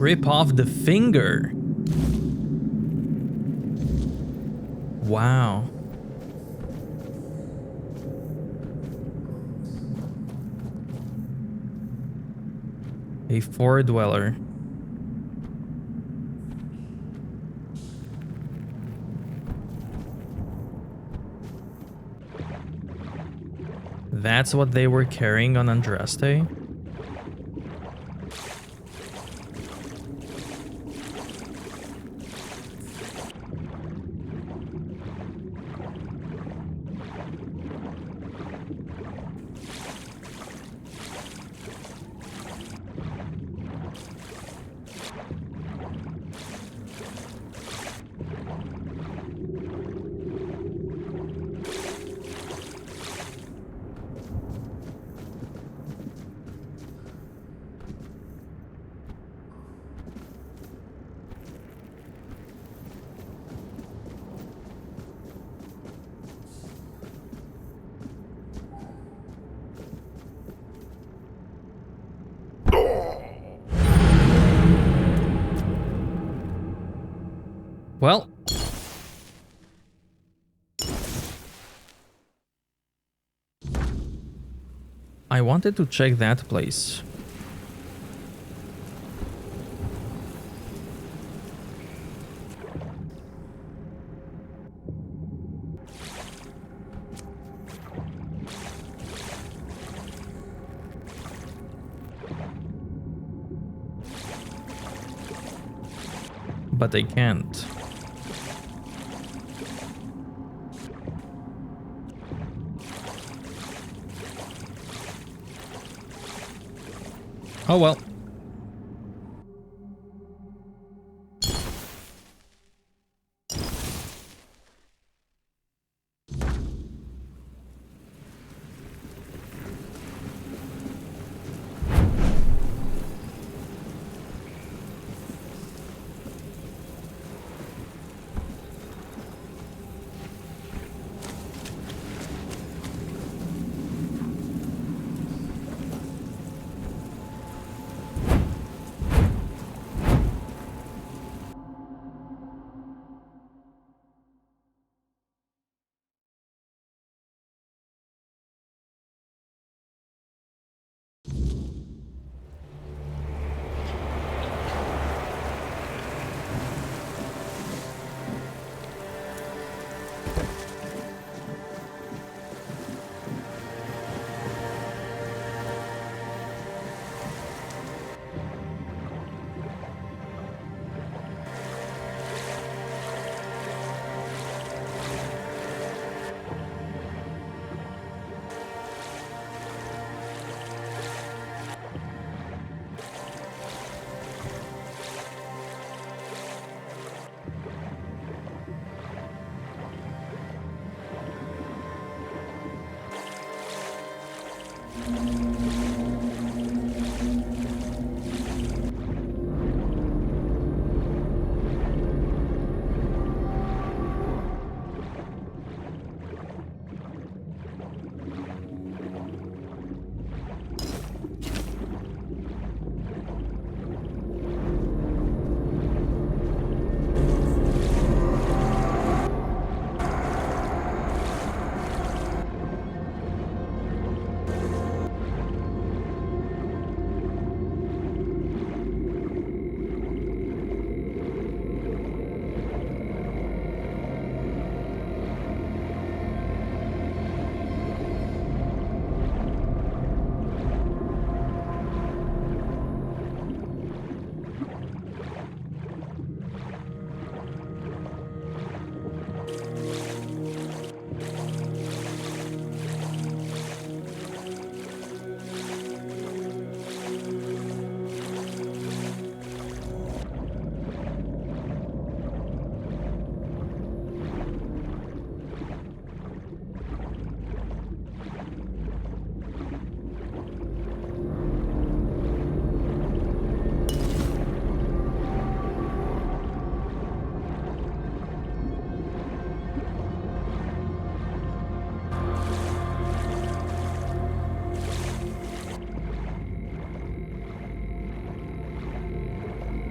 Rip off the finger. Wow. A Four Dweller. That's what they were carrying on Andraste? Well, I wanted to check that place. But I can't. Oh well.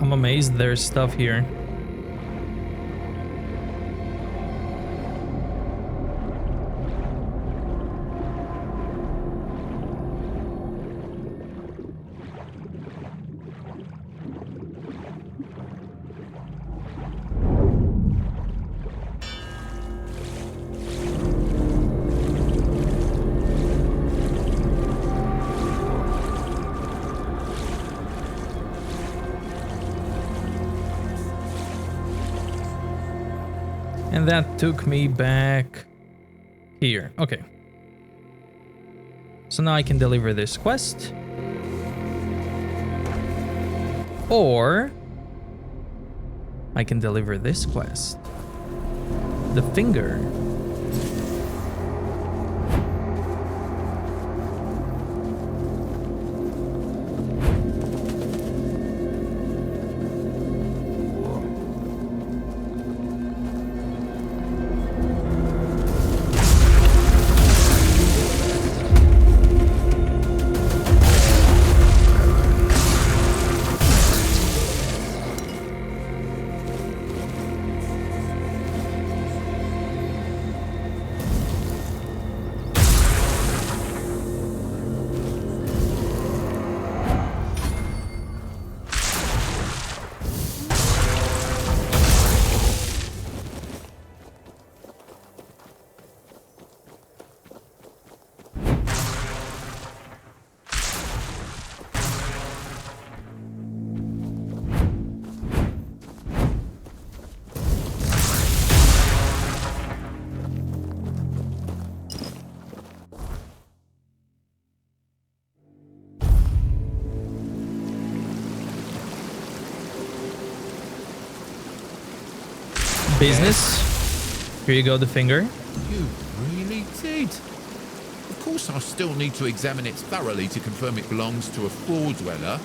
I'm amazed there's stuff here. And that took me back here. Okay. So now I can deliver this quest. Or I can deliver this quest. The finger. Business. Here you go, the finger. You really did. Of course, I still need to examine it thoroughly to confirm it belongs to a floor dweller,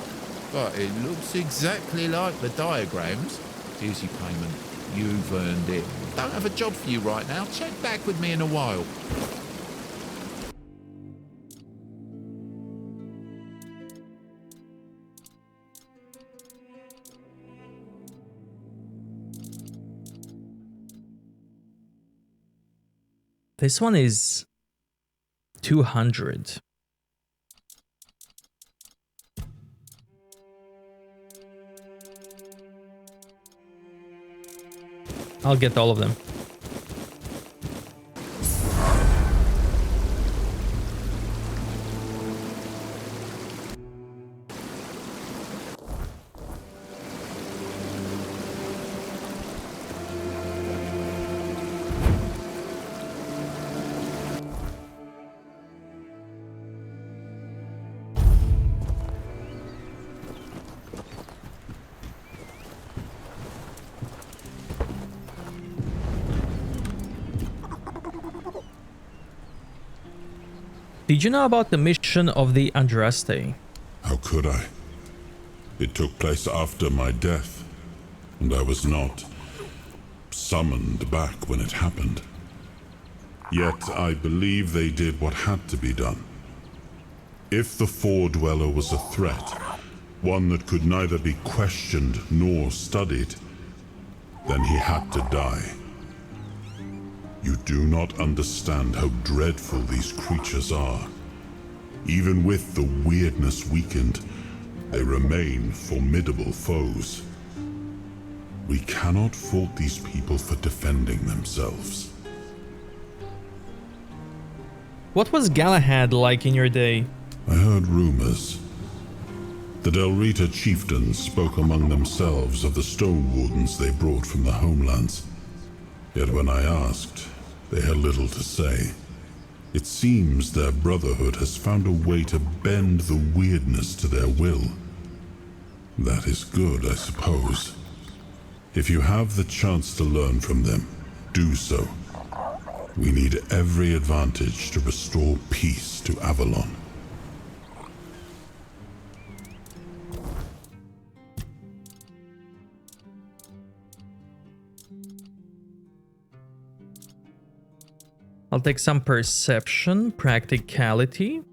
but it looks exactly like the diagrams. Here's your payment. You've earned it. Don't have a job for you right now. Check back with me in a while. This one is 200. I'll get all of them. Did you know about the mission of the Andraste? How could I? It took place after my death, and I was not summoned back when it happened. Yet I believe they did what had to be done. If the Four Dweller was a threat, one that could neither be questioned nor studied, then he had to die. You do not understand how dreadful these creatures are. Even with the weirdness weakened, they remain formidable foes. We cannot fault these people for defending themselves. What was Galahad like in your day? I heard rumors. The Del Rita chieftains spoke among themselves of the stone wardens they brought from the homelands. Yet when I asked, they had little to say. It seems their brotherhood has found a way to bend the weirdness to their will. That is good, I suppose. If you have the chance to learn from them, do so. We need every advantage to restore peace to Avalon. I'll take some perception, practicality.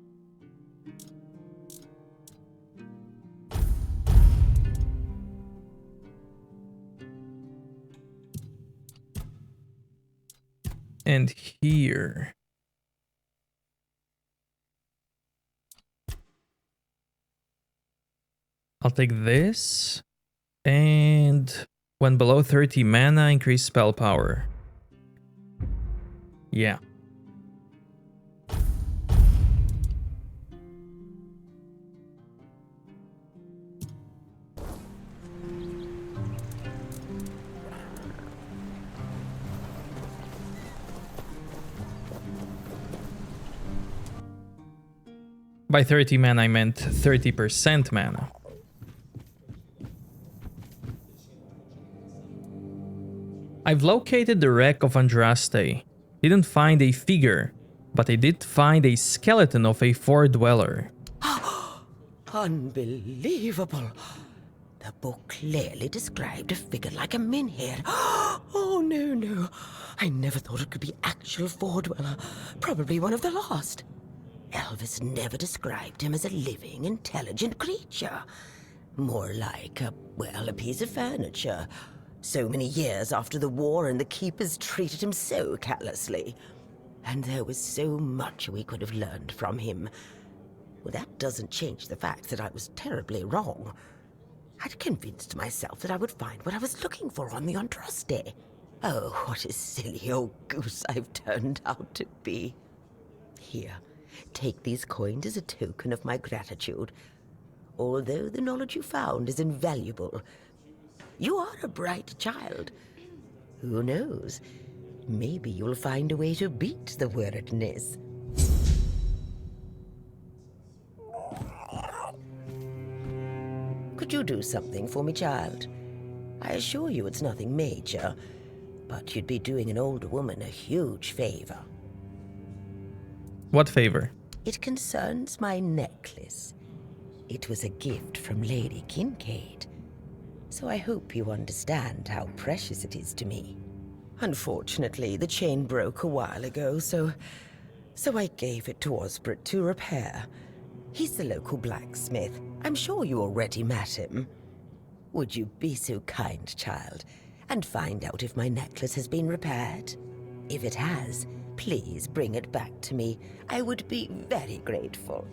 And here. I'll take this. And when below 30 mana, increase spell power. Yeah. By 30 mana, I meant 30% mana. I've located the wreck of Andraste. Didn't find a figure, but I did find a skeleton of a four-dweller. Unbelievable. The book clearly described a figure like a menhir. Oh, no. I never thought it could be actual four-dweller. Probably one of the lost. Elvis never described him as a living, intelligent creature. More like a piece of furniture. So many years after the war, and the keepers treated him so callously. And there was so much we could have learned from him. Well, that doesn't change the fact that I was terribly wrong. I'd convinced myself that I would find what I was looking for on the Andraste. Oh, what a silly old goose I've turned out to be. Here, take these coins as a token of my gratitude. Although the knowledge you found is invaluable, you are a bright child. Who knows? Maybe you'll find a way to beat the weirdness. Could you do something for me, child? I assure you it's nothing major, but you'd be doing an older woman a huge favor. What favor? It concerns my necklace. It was a gift from Lady Kincaid, so I hope you understand how precious it is to me. Unfortunately, the chain broke a while ago, so I gave it to Osbert to repair. He's the local blacksmith. I'm sure you already met him. Would you be so kind, child, and find out if my necklace has been repaired? If it has, please bring it back to me. I would be very grateful.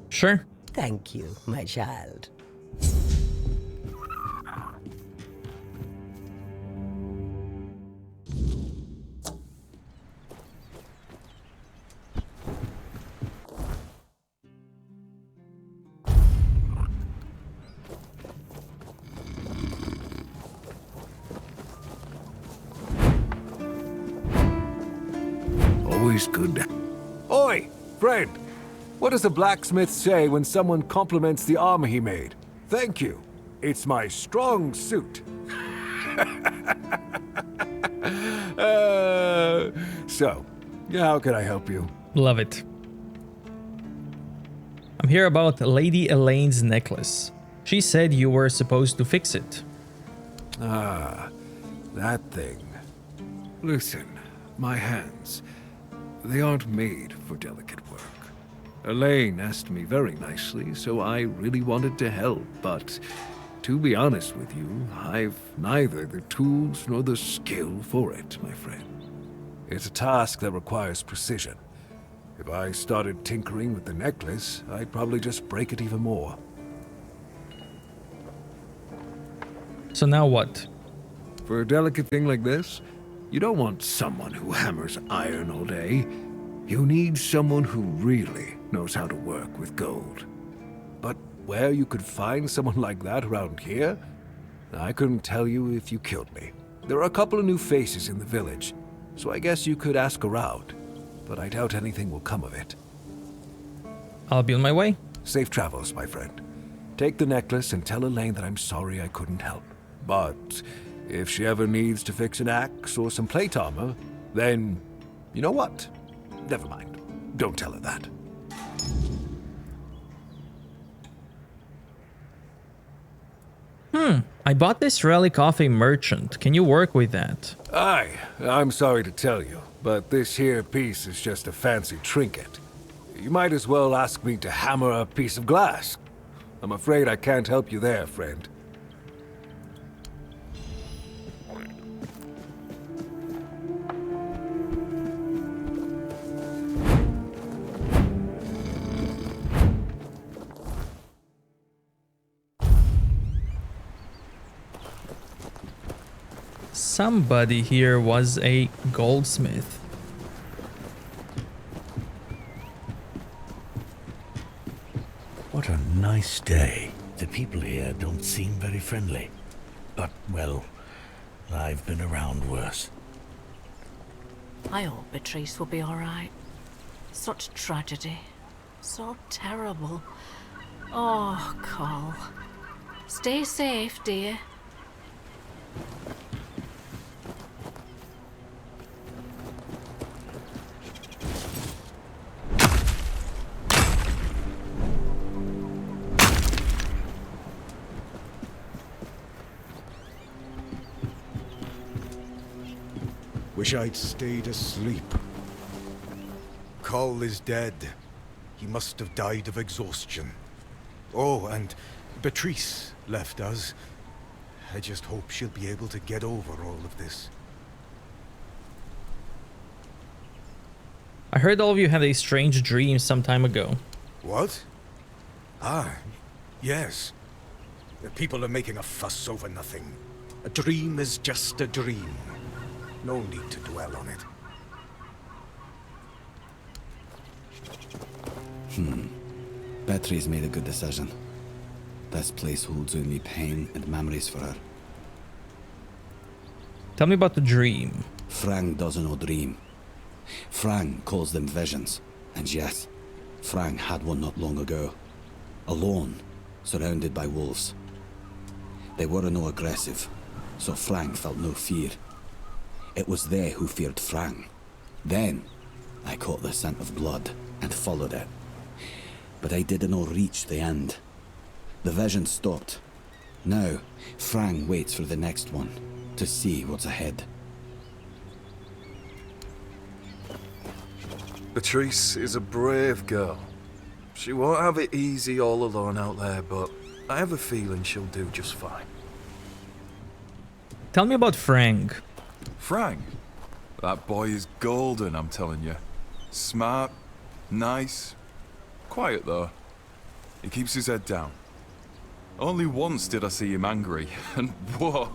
Sure. Thank you, my child. Always good. Oi, friend! What does the blacksmith say when someone compliments the armor he made? Thank you. It's my strong suit. So, how can I help you? Love it. I'm here about Lady Elaine's necklace. She said you were supposed to fix it. Ah, that thing. Listen, my hands, they aren't made for delicate work. Elaine asked me very nicely, so I really wanted to help, but to be honest with you, I've neither the tools nor the skill for it, my friend. It's a task that requires precision. If I started tinkering with the necklace, I'd probably just break it even more. So now what? For a delicate thing like this, you don't want someone who hammers iron all day. You need someone who really knows how to work with gold. But where you could find someone like that around here, I couldn't tell you if you killed me. There are a couple of new faces in the village, so I guess you could ask around, but I doubt anything will come of it. I'll be on my way. Safe travels, my friend. Take the necklace and tell Elaine that I'm sorry I couldn't help. But if she ever needs to fix an axe or some plate armor, then you know what? Never mind. Don't tell her that. I bought this relic off a merchant. Can you work with that? Aye, I'm sorry to tell you, but this here piece is just a fancy trinket. You might as well ask me to hammer a piece of glass. I'm afraid I can't help you there, friend. Somebody here was a goldsmith. What a nice day. The people here don't seem very friendly. But, well, I've been around worse. I hope Beatrice will be alright. Such tragedy. So terrible. Oh, Cole. Stay safe, dear. Wish I'd stayed asleep. Cole is dead. He must have died of exhaustion. Oh, and Beatrice left us. I just hope she'll be able to get over all of this. I heard all of you had a strange dream some time ago. What? Ah, yes. The people are making a fuss over nothing. A dream is just a dream. No need to dwell on it. Beatrice made a good decision. This place holds only pain and memories for her. Tell me about the dream. Frank doesn't know dream. Frank calls them visions. And yes, Frank had one not long ago. Alone, surrounded by wolves. They were no aggressive, so Frank felt no fear. It was they who feared Frank. Then, I caught the scent of blood and followed it. But I didn't reach the end. The vision stopped. Now, Frank waits for the next one, to see what's ahead. Beatrice is a brave girl. She won't have it easy all alone out there, but I have a feeling she'll do just fine. Tell me about Frank. Frank? That boy is golden, I'm telling you. Smart, nice, quiet though. He keeps his head down. Only once did I see him angry, and whoa,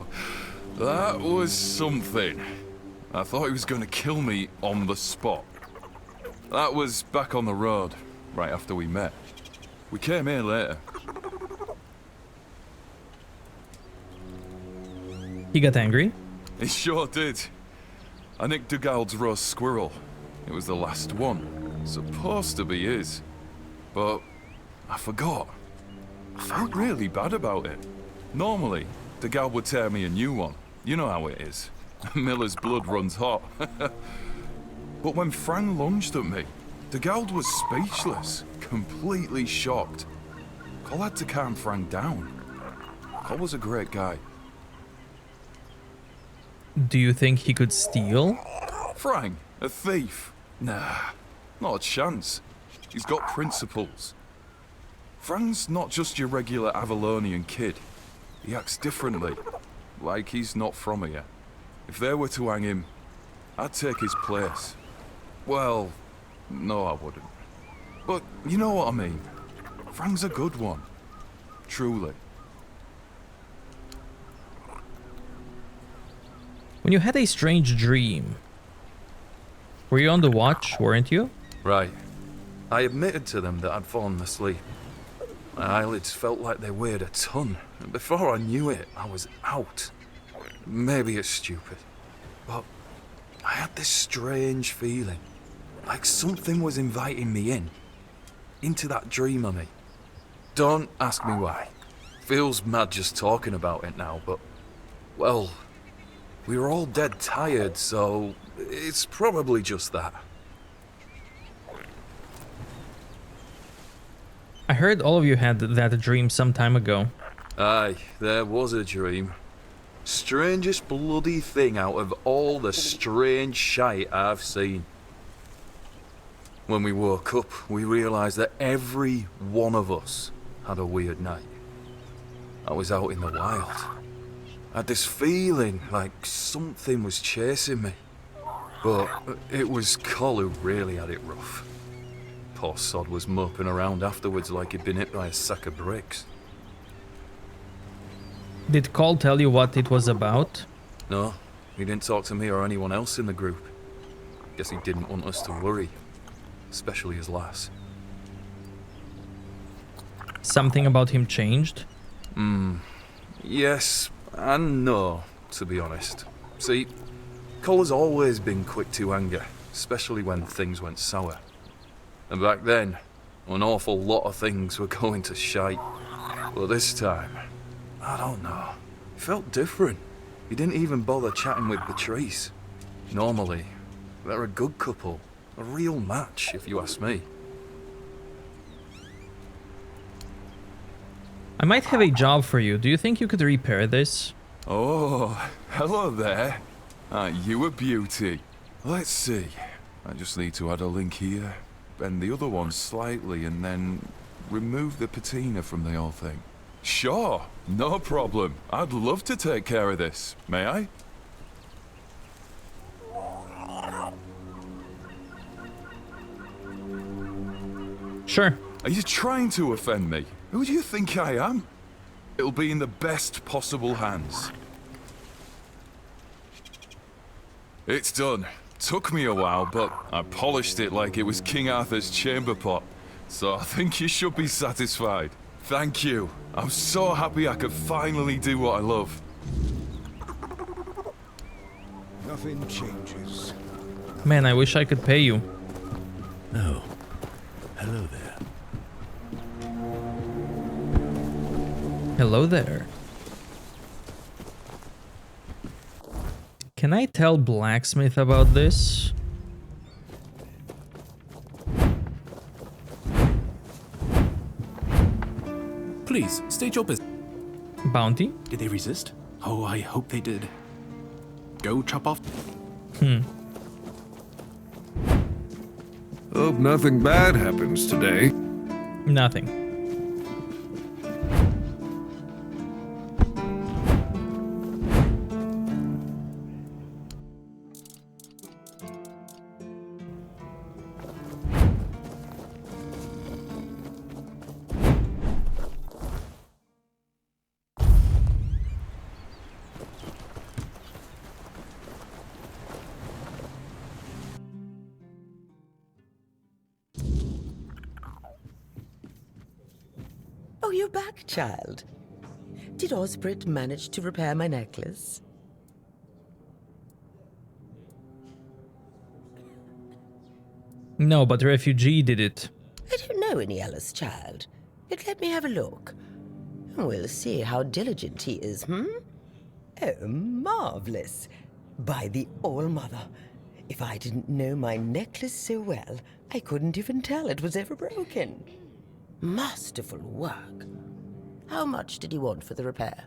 that was something. I thought he was going to kill me on the spot. That was back on the road, right after we met. We came here later. He got angry? He sure did. I nicked Dugald's roast squirrel. It was the last one. Supposed to be his. But I forgot. I felt really bad about it. Normally, Dugald would tear me a new one. You know how it is. Miller's blood runs hot. But when Frank lunged at me, Dugald was speechless, completely shocked. Cole had to calm Frank down. Cole was a great guy. Do you think he could steal? Frank, a thief? Nah, not a chance. He's got principles. Frank's not just your regular Avalonian kid. He acts differently, like he's not from here. If they were to hang him, I'd take his place. Well, no, I wouldn't. But you know what I mean. Frank's a good one. Truly. When you had a strange dream, were you on the watch, weren't you? Right. I admitted to them that I'd fallen asleep. My eyelids felt like they weighed a ton, and before I knew it, I was out. Maybe it's stupid, but I had this strange feeling, like something was inviting me into that dream of me. Don't ask me why. Feels mad just talking about it now, but, well, we were all dead tired, so it's probably just that. I heard all of you had that dream some time ago. Aye, there was a dream. Strangest bloody thing out of all the strange shite I've seen. When we woke up, we realised that every one of us had a weird night. I was out in the wild. I had this feeling like something was chasing me. But it was Cole who really had it rough. Poor sod was moping around afterwards like he'd been hit by a sack of bricks. Did Cole tell you what it was about? No, He didn't talk to me or anyone else in the group. Guess he didn't want us to worry, especially his lass. Something about him changed? Yes and no, to be honest. See, Cole has always been quick to anger, especially when things went sour. And back then, an awful lot of things were going to shite. But this time, I don't know. It felt different. He didn't even bother chatting with Patrice. Normally, they're a good couple. A real match, if you ask me. I might have a job for you. Do you think you could repair this? Oh, hello there. Aren't you a beauty? Let's see. I just need to add a link here, bend the other one slightly, and then remove the patina from the whole thing. Sure, no problem. I'd love to take care of this. May I? Sure. Are you trying to offend me? Who do you think I am? It'll be in the best possible hands. It's done. Took me a while, but I polished it like it was King Arthur's chamber pot. So I think you should be satisfied. Thank you. I'm so happy I could finally do what I love. Nothing changes. Man, I wish I could pay you. Oh, hello there. Hello there. Can I tell Blacksmith about this? Please, state your business. Bounty? Did they resist? Oh, I hope they did. Go chop off. Hope nothing bad happens today. Nothing. Oh, you're back, child. Did Osbrit manage to repair my necklace? No, but the refugee did it. I don't know any Ellis, child. But let me have a look. We'll see how diligent he is, Oh, marvelous. By the All-Mother, if I didn't know my necklace so well, I couldn't even tell it was ever broken. Masterful work. How much did he want for the repair?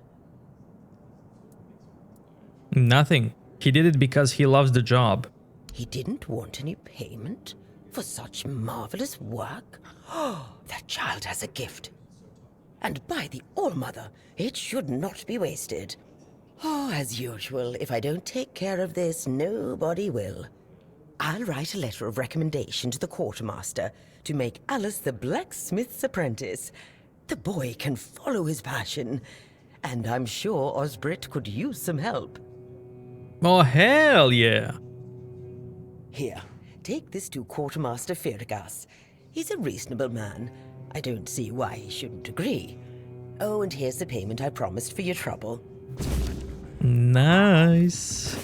Nothing. He did it because he loves the job. He didn't want any payment for such marvelous work? Oh, that child has a gift. And by the All-Mother, it should not be wasted. Oh, as usual, if I don't take care of this, nobody will. I'll write a letter of recommendation to the quartermaster to make Alice the blacksmith's apprentice. The boy can follow his passion, and I'm sure Osbrit could use some help. Oh, hell yeah. Here, take this to Quartermaster Firgas. He's a reasonable man. I don't see why he shouldn't agree. Oh, and here's the payment I promised for your trouble. Nice.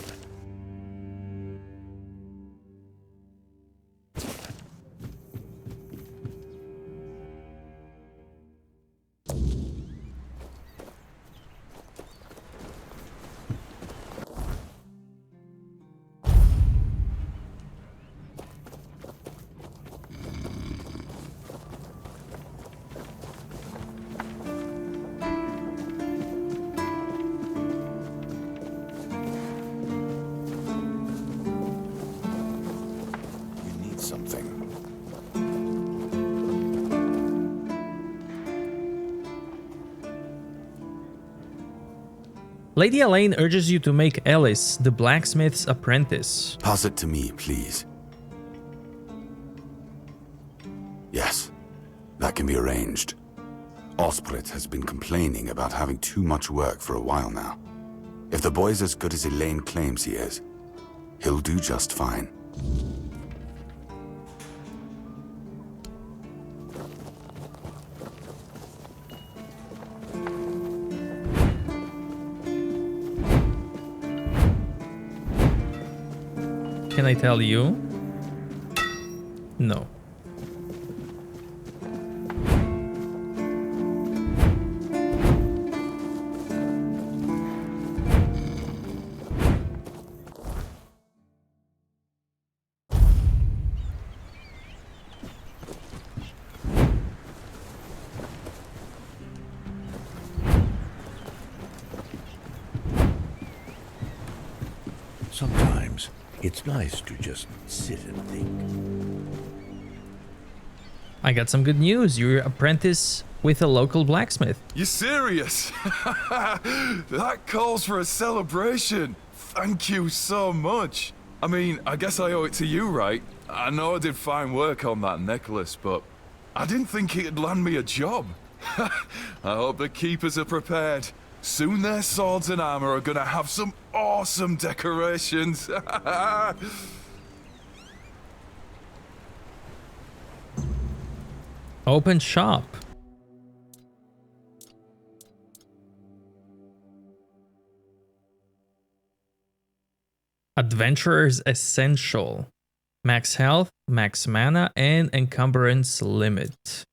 Lady Elaine urges you to make Ellis the blacksmith's apprentice. Pass it to me, please. Yes, that can be arranged. Osbrit has been complaining about having too much work for a while now. If the boy's as good as Elaine claims he is, he'll do just fine. Can I tell you? No. Sometimes it's nice to just sit and think. I got some good news. You're apprentice with a local blacksmith. You serious? That calls for a celebration. Thank you so much. I mean, I guess I owe it to you, right? I know I did fine work on that necklace, but I didn't think it'd land me a job. I hope the keepers are prepared. Soon their swords and armor are gonna have some awesome decorations. Open shop. Adventurer's Essential. Max health, max mana, and encumbrance limit.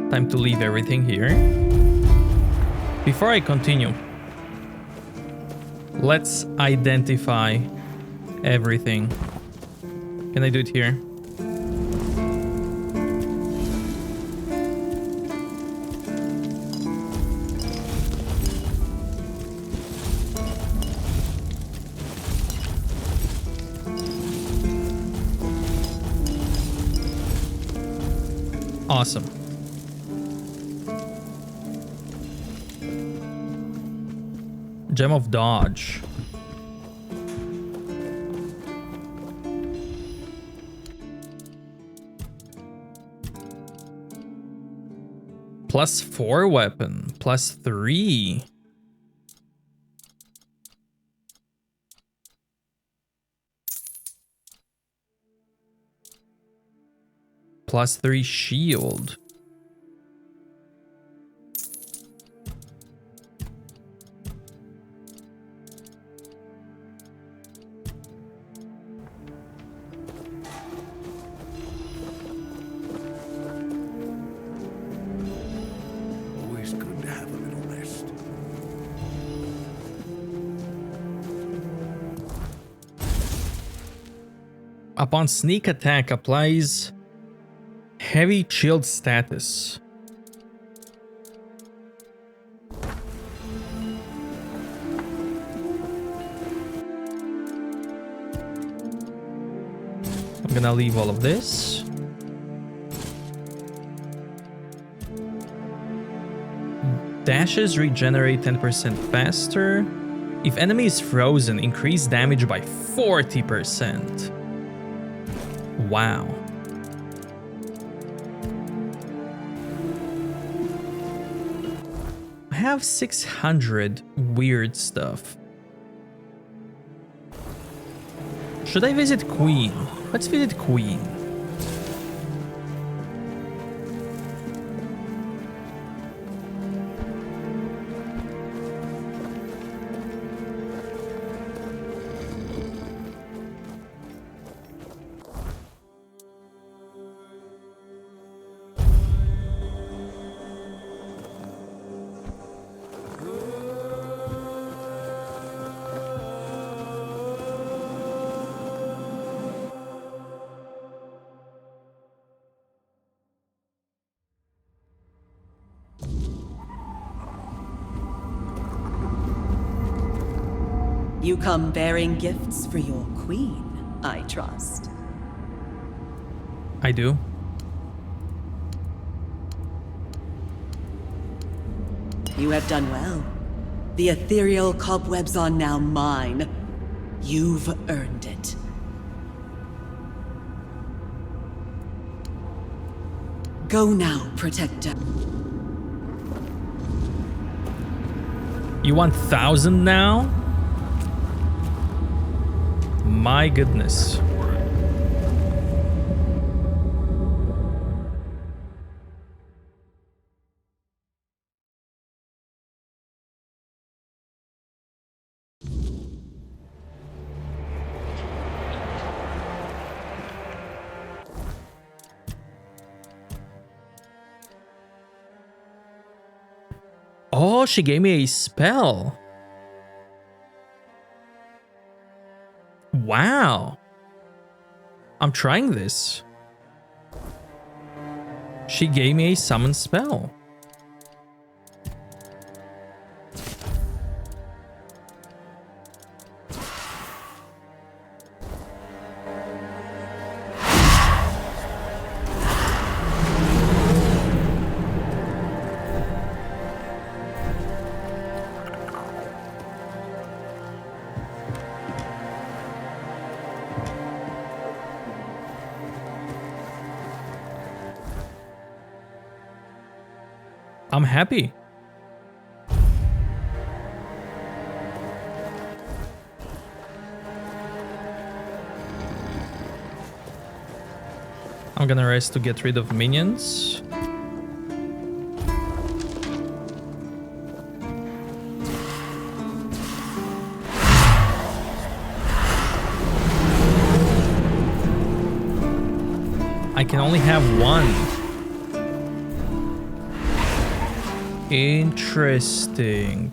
Time to leave everything here. Before I continue, let's identify everything. Can I do it here? Awesome. Gem of Dodge. +4 weapon, +3. +3 shield. Always good to have a little rest. Upon sneak attack applies heavy shield status. gonna leave all of this. Dashes regenerate 10% faster. If enemy is frozen, increase damage by 40%. Wow. I have 600 weird stuff. Should I visit Queen? Let's visit Queen. You come bearing gifts for your queen, I trust. I do. You have done well. The ethereal cobwebs are now mine. You've earned it. Go now, Protector. You want 1,000 now? My goodness. Oh, she gave me a spell. Wow. I'm trying this. She gave me a summon spell. I'm happy. I'm gonna rest to get rid of minions. I can only have one. Interesting.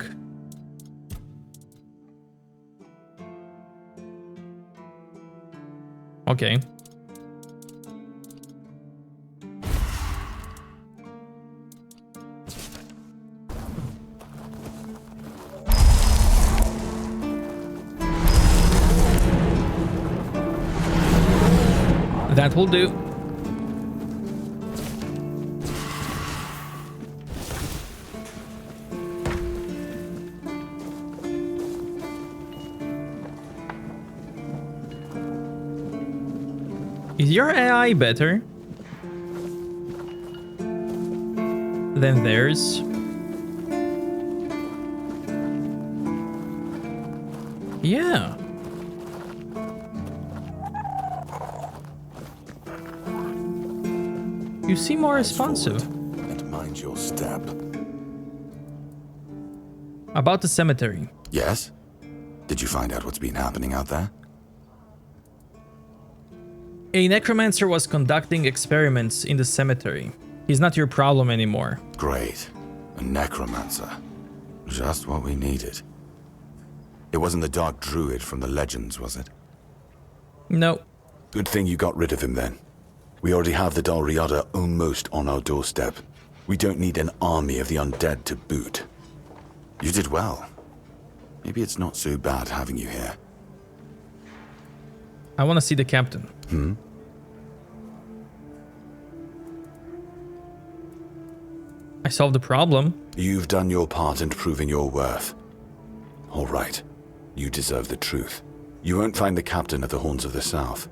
Okay. That will do. Is your AI better than theirs? Yeah. You seem more responsive. And mind your step. About the cemetery. Yes? Did you find out what's been happening out there? A necromancer was conducting experiments in the cemetery. He's not your problem anymore. Great. A necromancer. Just what we needed. It wasn't the dark druid from the legends, was it? No. Good thing you got rid of him then. We already have the Dalriada almost on our doorstep. We don't need an army of the undead to boot. You did well. Maybe it's not so bad having you here. I want to see the captain. I solved the problem. You've done your part in proving your worth. All right, you deserve the truth. You won't find the captain at the Horns of the South.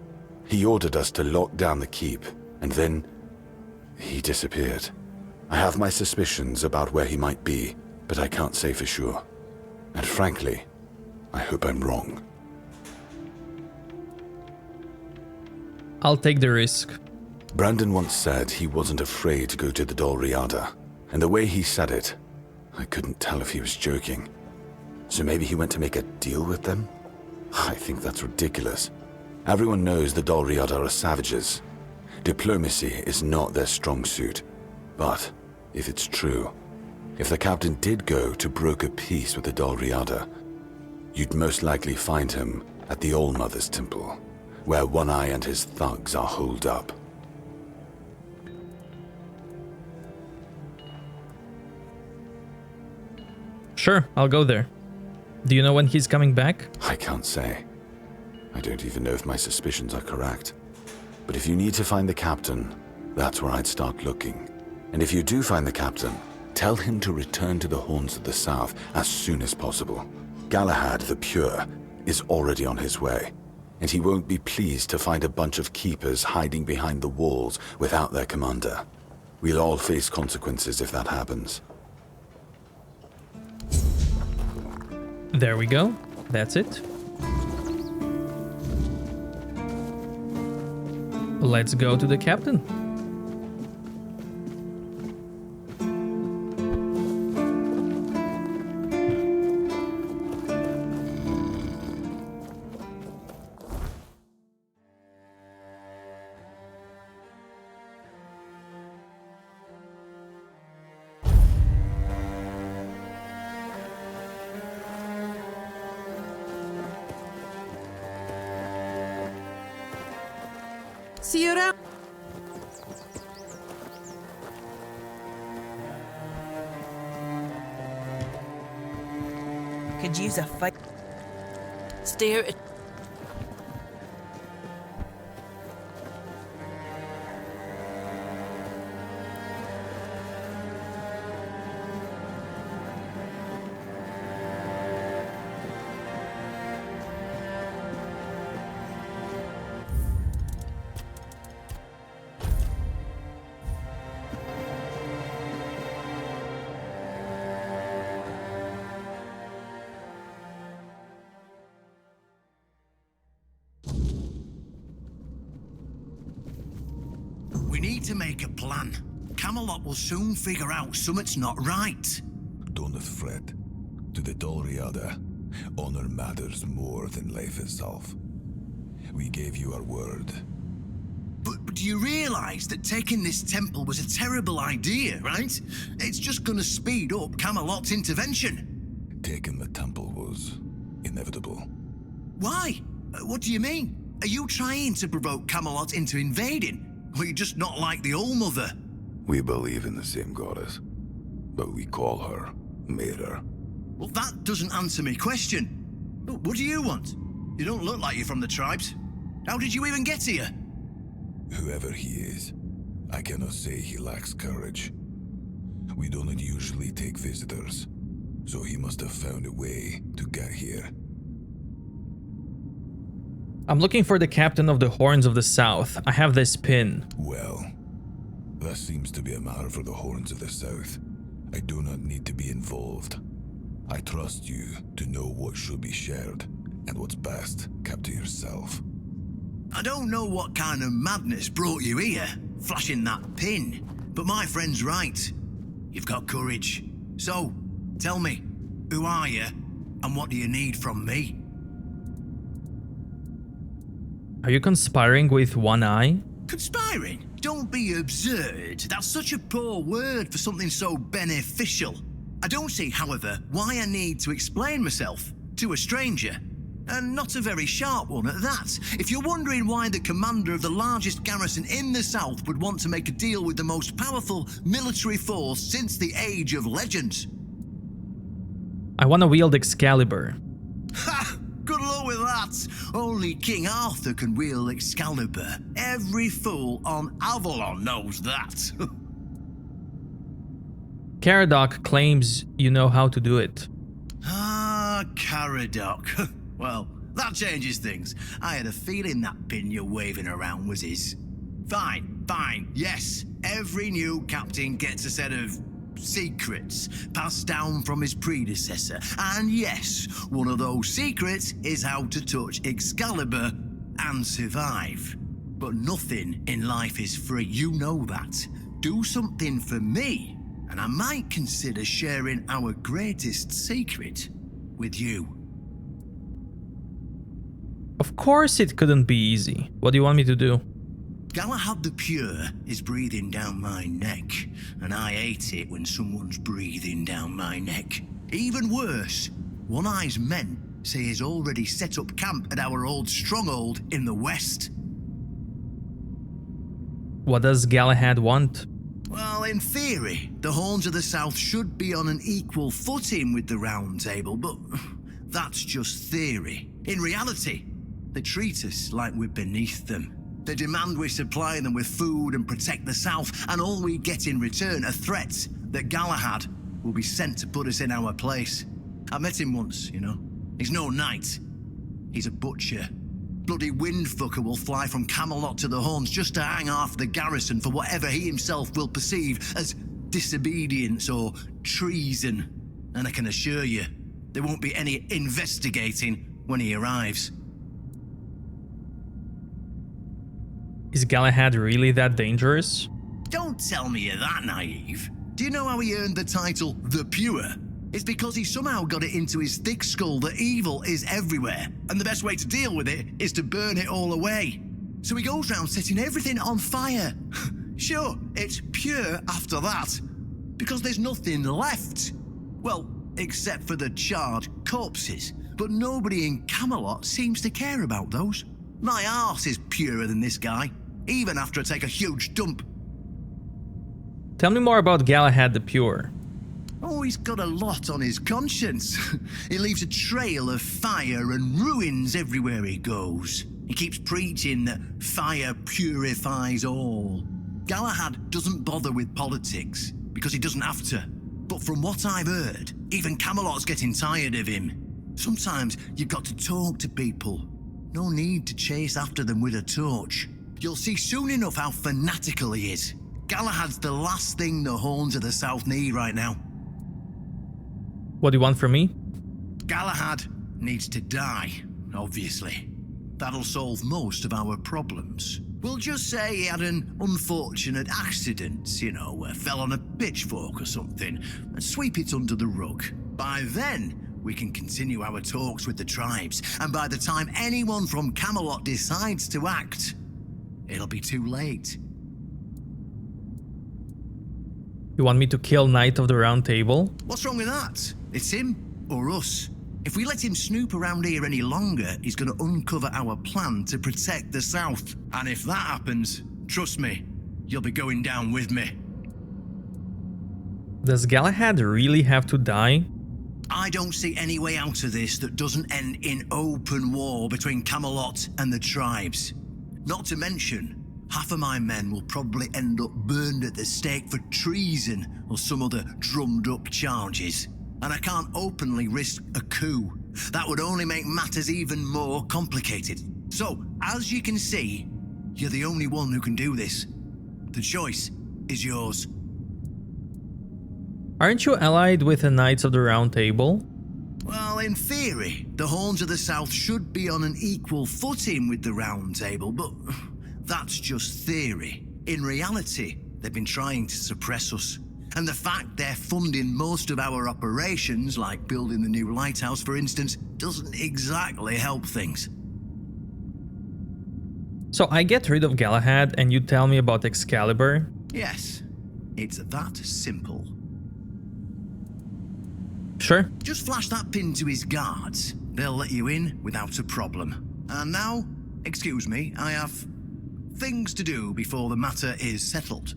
He ordered us to lock down the keep, and then he disappeared. I have my suspicions about where he might be, but I can't say for sure. And frankly, I hope I'm wrong. I'll take the risk. Brandon once said he wasn't afraid to go to the Dalriada, and the way he said it, I couldn't tell if he was joking. So maybe he went to make a deal with them? I think that's ridiculous. Everyone knows the Dalriada are savages. Diplomacy is not their strong suit. But if it's true, if the captain did go to broker peace with the Dalriada, you'd most likely find him at the All-Mother's Temple, where One Eye and his thugs are holed up. Sure, I'll go there. Do you know when he's coming back? I can't say. I don't even know if my suspicions are correct. But if you need to find the captain, that's where I'd start looking. And if you do find the captain, tell him to return to the Horns of the South as soon as possible. Galahad the Pure is already on his way, and he won't be pleased to find a bunch of keepers hiding behind the walls without their commander. We'll all face consequences if that happens. There we go. That's it. Let's go to the captain. See you around. Could use a fight. Stare at. We need to make a plan. Camelot will soon figure out something's not right. Don't fret. To the Dalriada, honor matters more than life itself. We gave you our word. But do you realize that taking this temple was a terrible idea, right? It's just gonna speed up Camelot's intervention. Taking the temple was inevitable. Why? What do you mean? Are you trying to provoke Camelot into invading? Or you just not like the All-Mother? We believe in the same goddess, but we call her Mater. Well, that doesn't answer my question. What do you want? You don't look like you're from the tribes. How did you even get here? Whoever he is, I cannot say he lacks courage. We don't usually take visitors, so he must have found a way to get here. I'm looking for the captain of the Horns of the South. I have this pin. Well, that seems to be a matter for the Horns of the South. I do not need to be involved. I trust you to know what should be shared, and what's best kept to yourself. I don't know what kind of madness brought you here, flashing that pin, but my friend's right. You've got courage. So, tell me, who are you, and what do you need from me? Are you conspiring with One Eye? Conspiring? Don't be absurd. That's such a poor word for something so beneficial. I don't see, however, why I need to explain myself to a stranger. And not a very sharp one at that. If you're wondering why the commander of the largest garrison in the south would want to make a deal with the most powerful military force since the Age of Legends. I want to wield Excalibur. Ha! Good luck with that. Only King Arthur can wield Excalibur. Every fool on Avalon knows that. Caradoc claims you know how to do it. Ah, Caradoc. Well, that changes things. I had a feeling that pin you're waving around was his. Fine, fine, yes. Every new captain gets a set of secrets passed down from his predecessor. And yes, one of those secrets is how to touch Excalibur and survive. But nothing in life is free, you know that. Do something for me, and I might consider sharing our greatest secret with you. Of course it couldn't be easy. What do you want me to do? Galahad the Pure is breathing down my neck, and I hate it when someone's breathing down my neck. Even worse, One Eye's men say he's already set up camp at our old stronghold in the west. What does Galahad want? Well, in theory, the Horns of the South should be on an equal footing with the Round Table, but that's just theory. In reality, they treat us like we're beneath them. They demand we supply them with food and protect the South, and all we get in return are threats that Galahad will be sent to put us in our place. I met him once, you know. He's no knight. He's a butcher. Bloody windfucker will fly from Camelot to the Horns just to hang half the garrison for whatever he himself will perceive as disobedience or treason. And I can assure you, there won't be any investigating when he arrives. Is Galahad really that dangerous? Don't tell me you're that naive. Do you know how he earned the title The Pure? It's because he somehow got it into his thick skull that evil is everywhere, and the best way to deal with it is to burn it all away. So he goes round setting everything on fire. Sure, it's pure after that, because there's nothing left. Well, except for the charred corpses. But nobody in Camelot seems to care about those. My arse is purer than this guy, even after I take a huge dump. Tell me more about Galahad the Pure. Oh, he's got a lot on his conscience. He leaves a trail of fire and ruins everywhere he goes. He keeps preaching that fire purifies all. Galahad doesn't bother with politics, because he doesn't have to. But from what I've heard, even Camelot's getting tired of him. Sometimes you've got to talk to people. No need to chase after them with a torch. You'll see soon enough how fanatical he is. Galahad's the last thing the Horns of the South need right now. What do you want from me? Galahad needs to die, obviously. That'll solve most of our problems. We'll just say he had an unfortunate accident, you know, fell on a pitchfork or something, and sweep it under the rug. By then, we can continue our talks with the tribes, and by the time anyone from Camelot decides to act, it'll be too late. You want me to kill Knight of the Round Table? What's wrong with that? It's him or us. If we let him snoop around here any longer, he's going to uncover our plan to protect the South. And if that happens, trust me, you'll be going down with me. Does Galahad really have to die? I don't see any way out of this that doesn't end in open war between Camelot and the tribes. Not to mention, half of my men will probably end up burned at the stake for treason or some other drummed-up charges. And I can't openly risk a coup. That would only make matters even more complicated. So, as you can see, you're the only one who can do this. The choice is yours. Aren't you allied with the Knights of the Round Table? Well, in theory, the Horns of the South should be on an equal footing with the Round Table, but that's just theory. In reality, they've been trying to suppress us. And the fact they're funding most of our operations, like building the new lighthouse, for instance, doesn't exactly help things. So I get rid of Galahad and you tell me about Excalibur? Yes, it's that simple. Sure. Just flash that pin to his guards. They'll let you in without a problem. And now, excuse me, I have things to do before the matter is settled.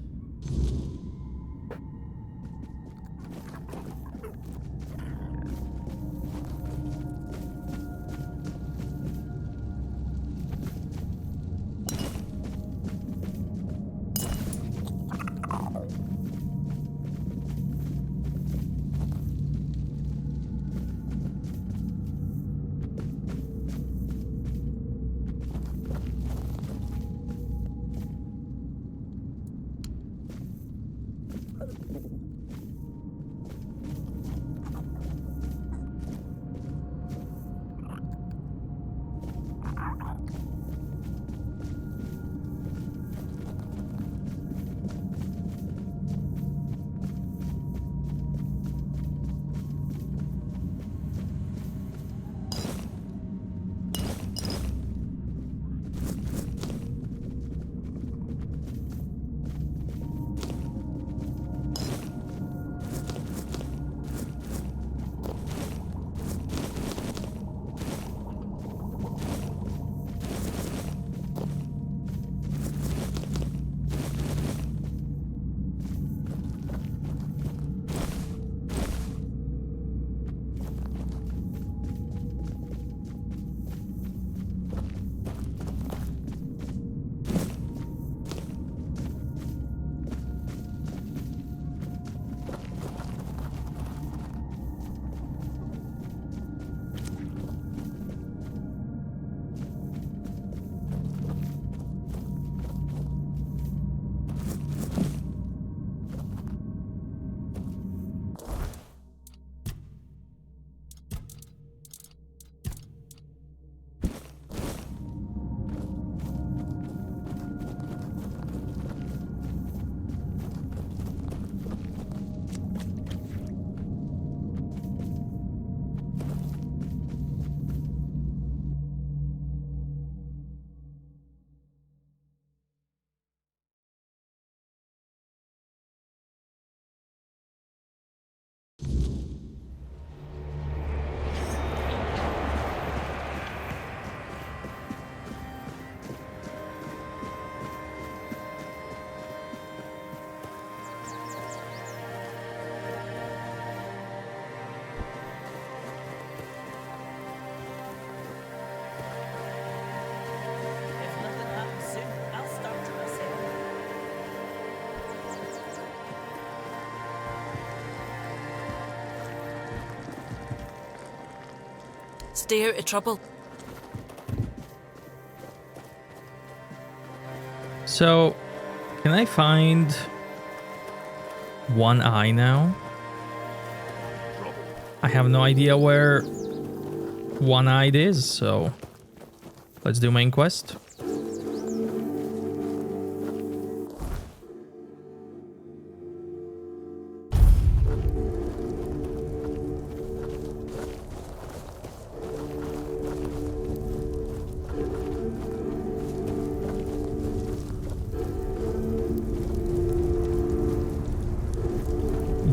Stay out of trouble. So, can I find one eye now? I have no idea where one-eyed is, so let's do main quest.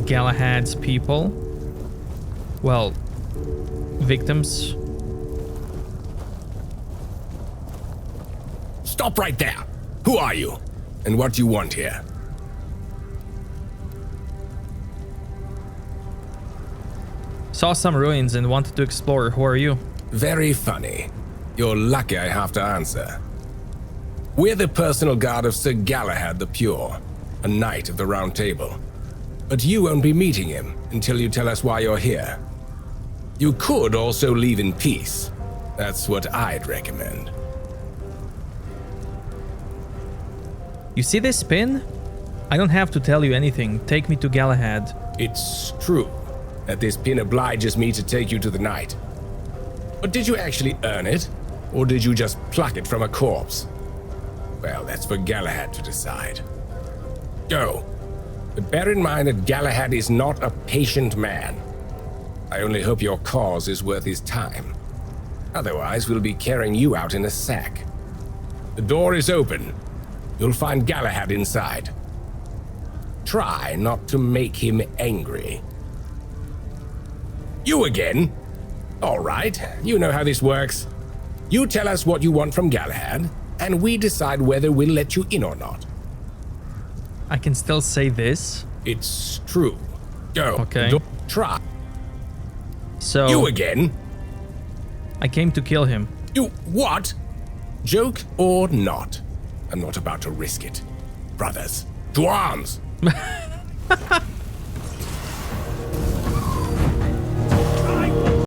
Galahad's people. Well, victims. Stop right there! Who are you? And what do you want here? Saw some ruins and wanted to explore. Who are you? Very funny. You're lucky I have to answer. We're the personal guard of Sir Galahad the Pure, a knight of the Round Table. But you won't be meeting him until you tell us why you're here. You could also leave in peace. That's what I'd recommend. You see this pin? I don't have to tell you anything. Take me to Galahad. It's true that this pin obliges me to take you to the knight. But did you actually earn it? Or did you just pluck it from a corpse? Well, that's for Galahad to decide. Go. But bear in mind that Galahad is not a patient man. I only hope your cause is worth his time. Otherwise, we'll be carrying you out in a sack. The door is open. You'll find Galahad inside. Try not to make him angry. You again? All right, you know how this works. You tell us what you want from Galahad, and we decide whether we'll let you in or not. I can still say this. It's true. Go. Okay. Try. So... You again? I came to kill him. You what? Joke or not? I'm not about to risk it. Brothers, to arms!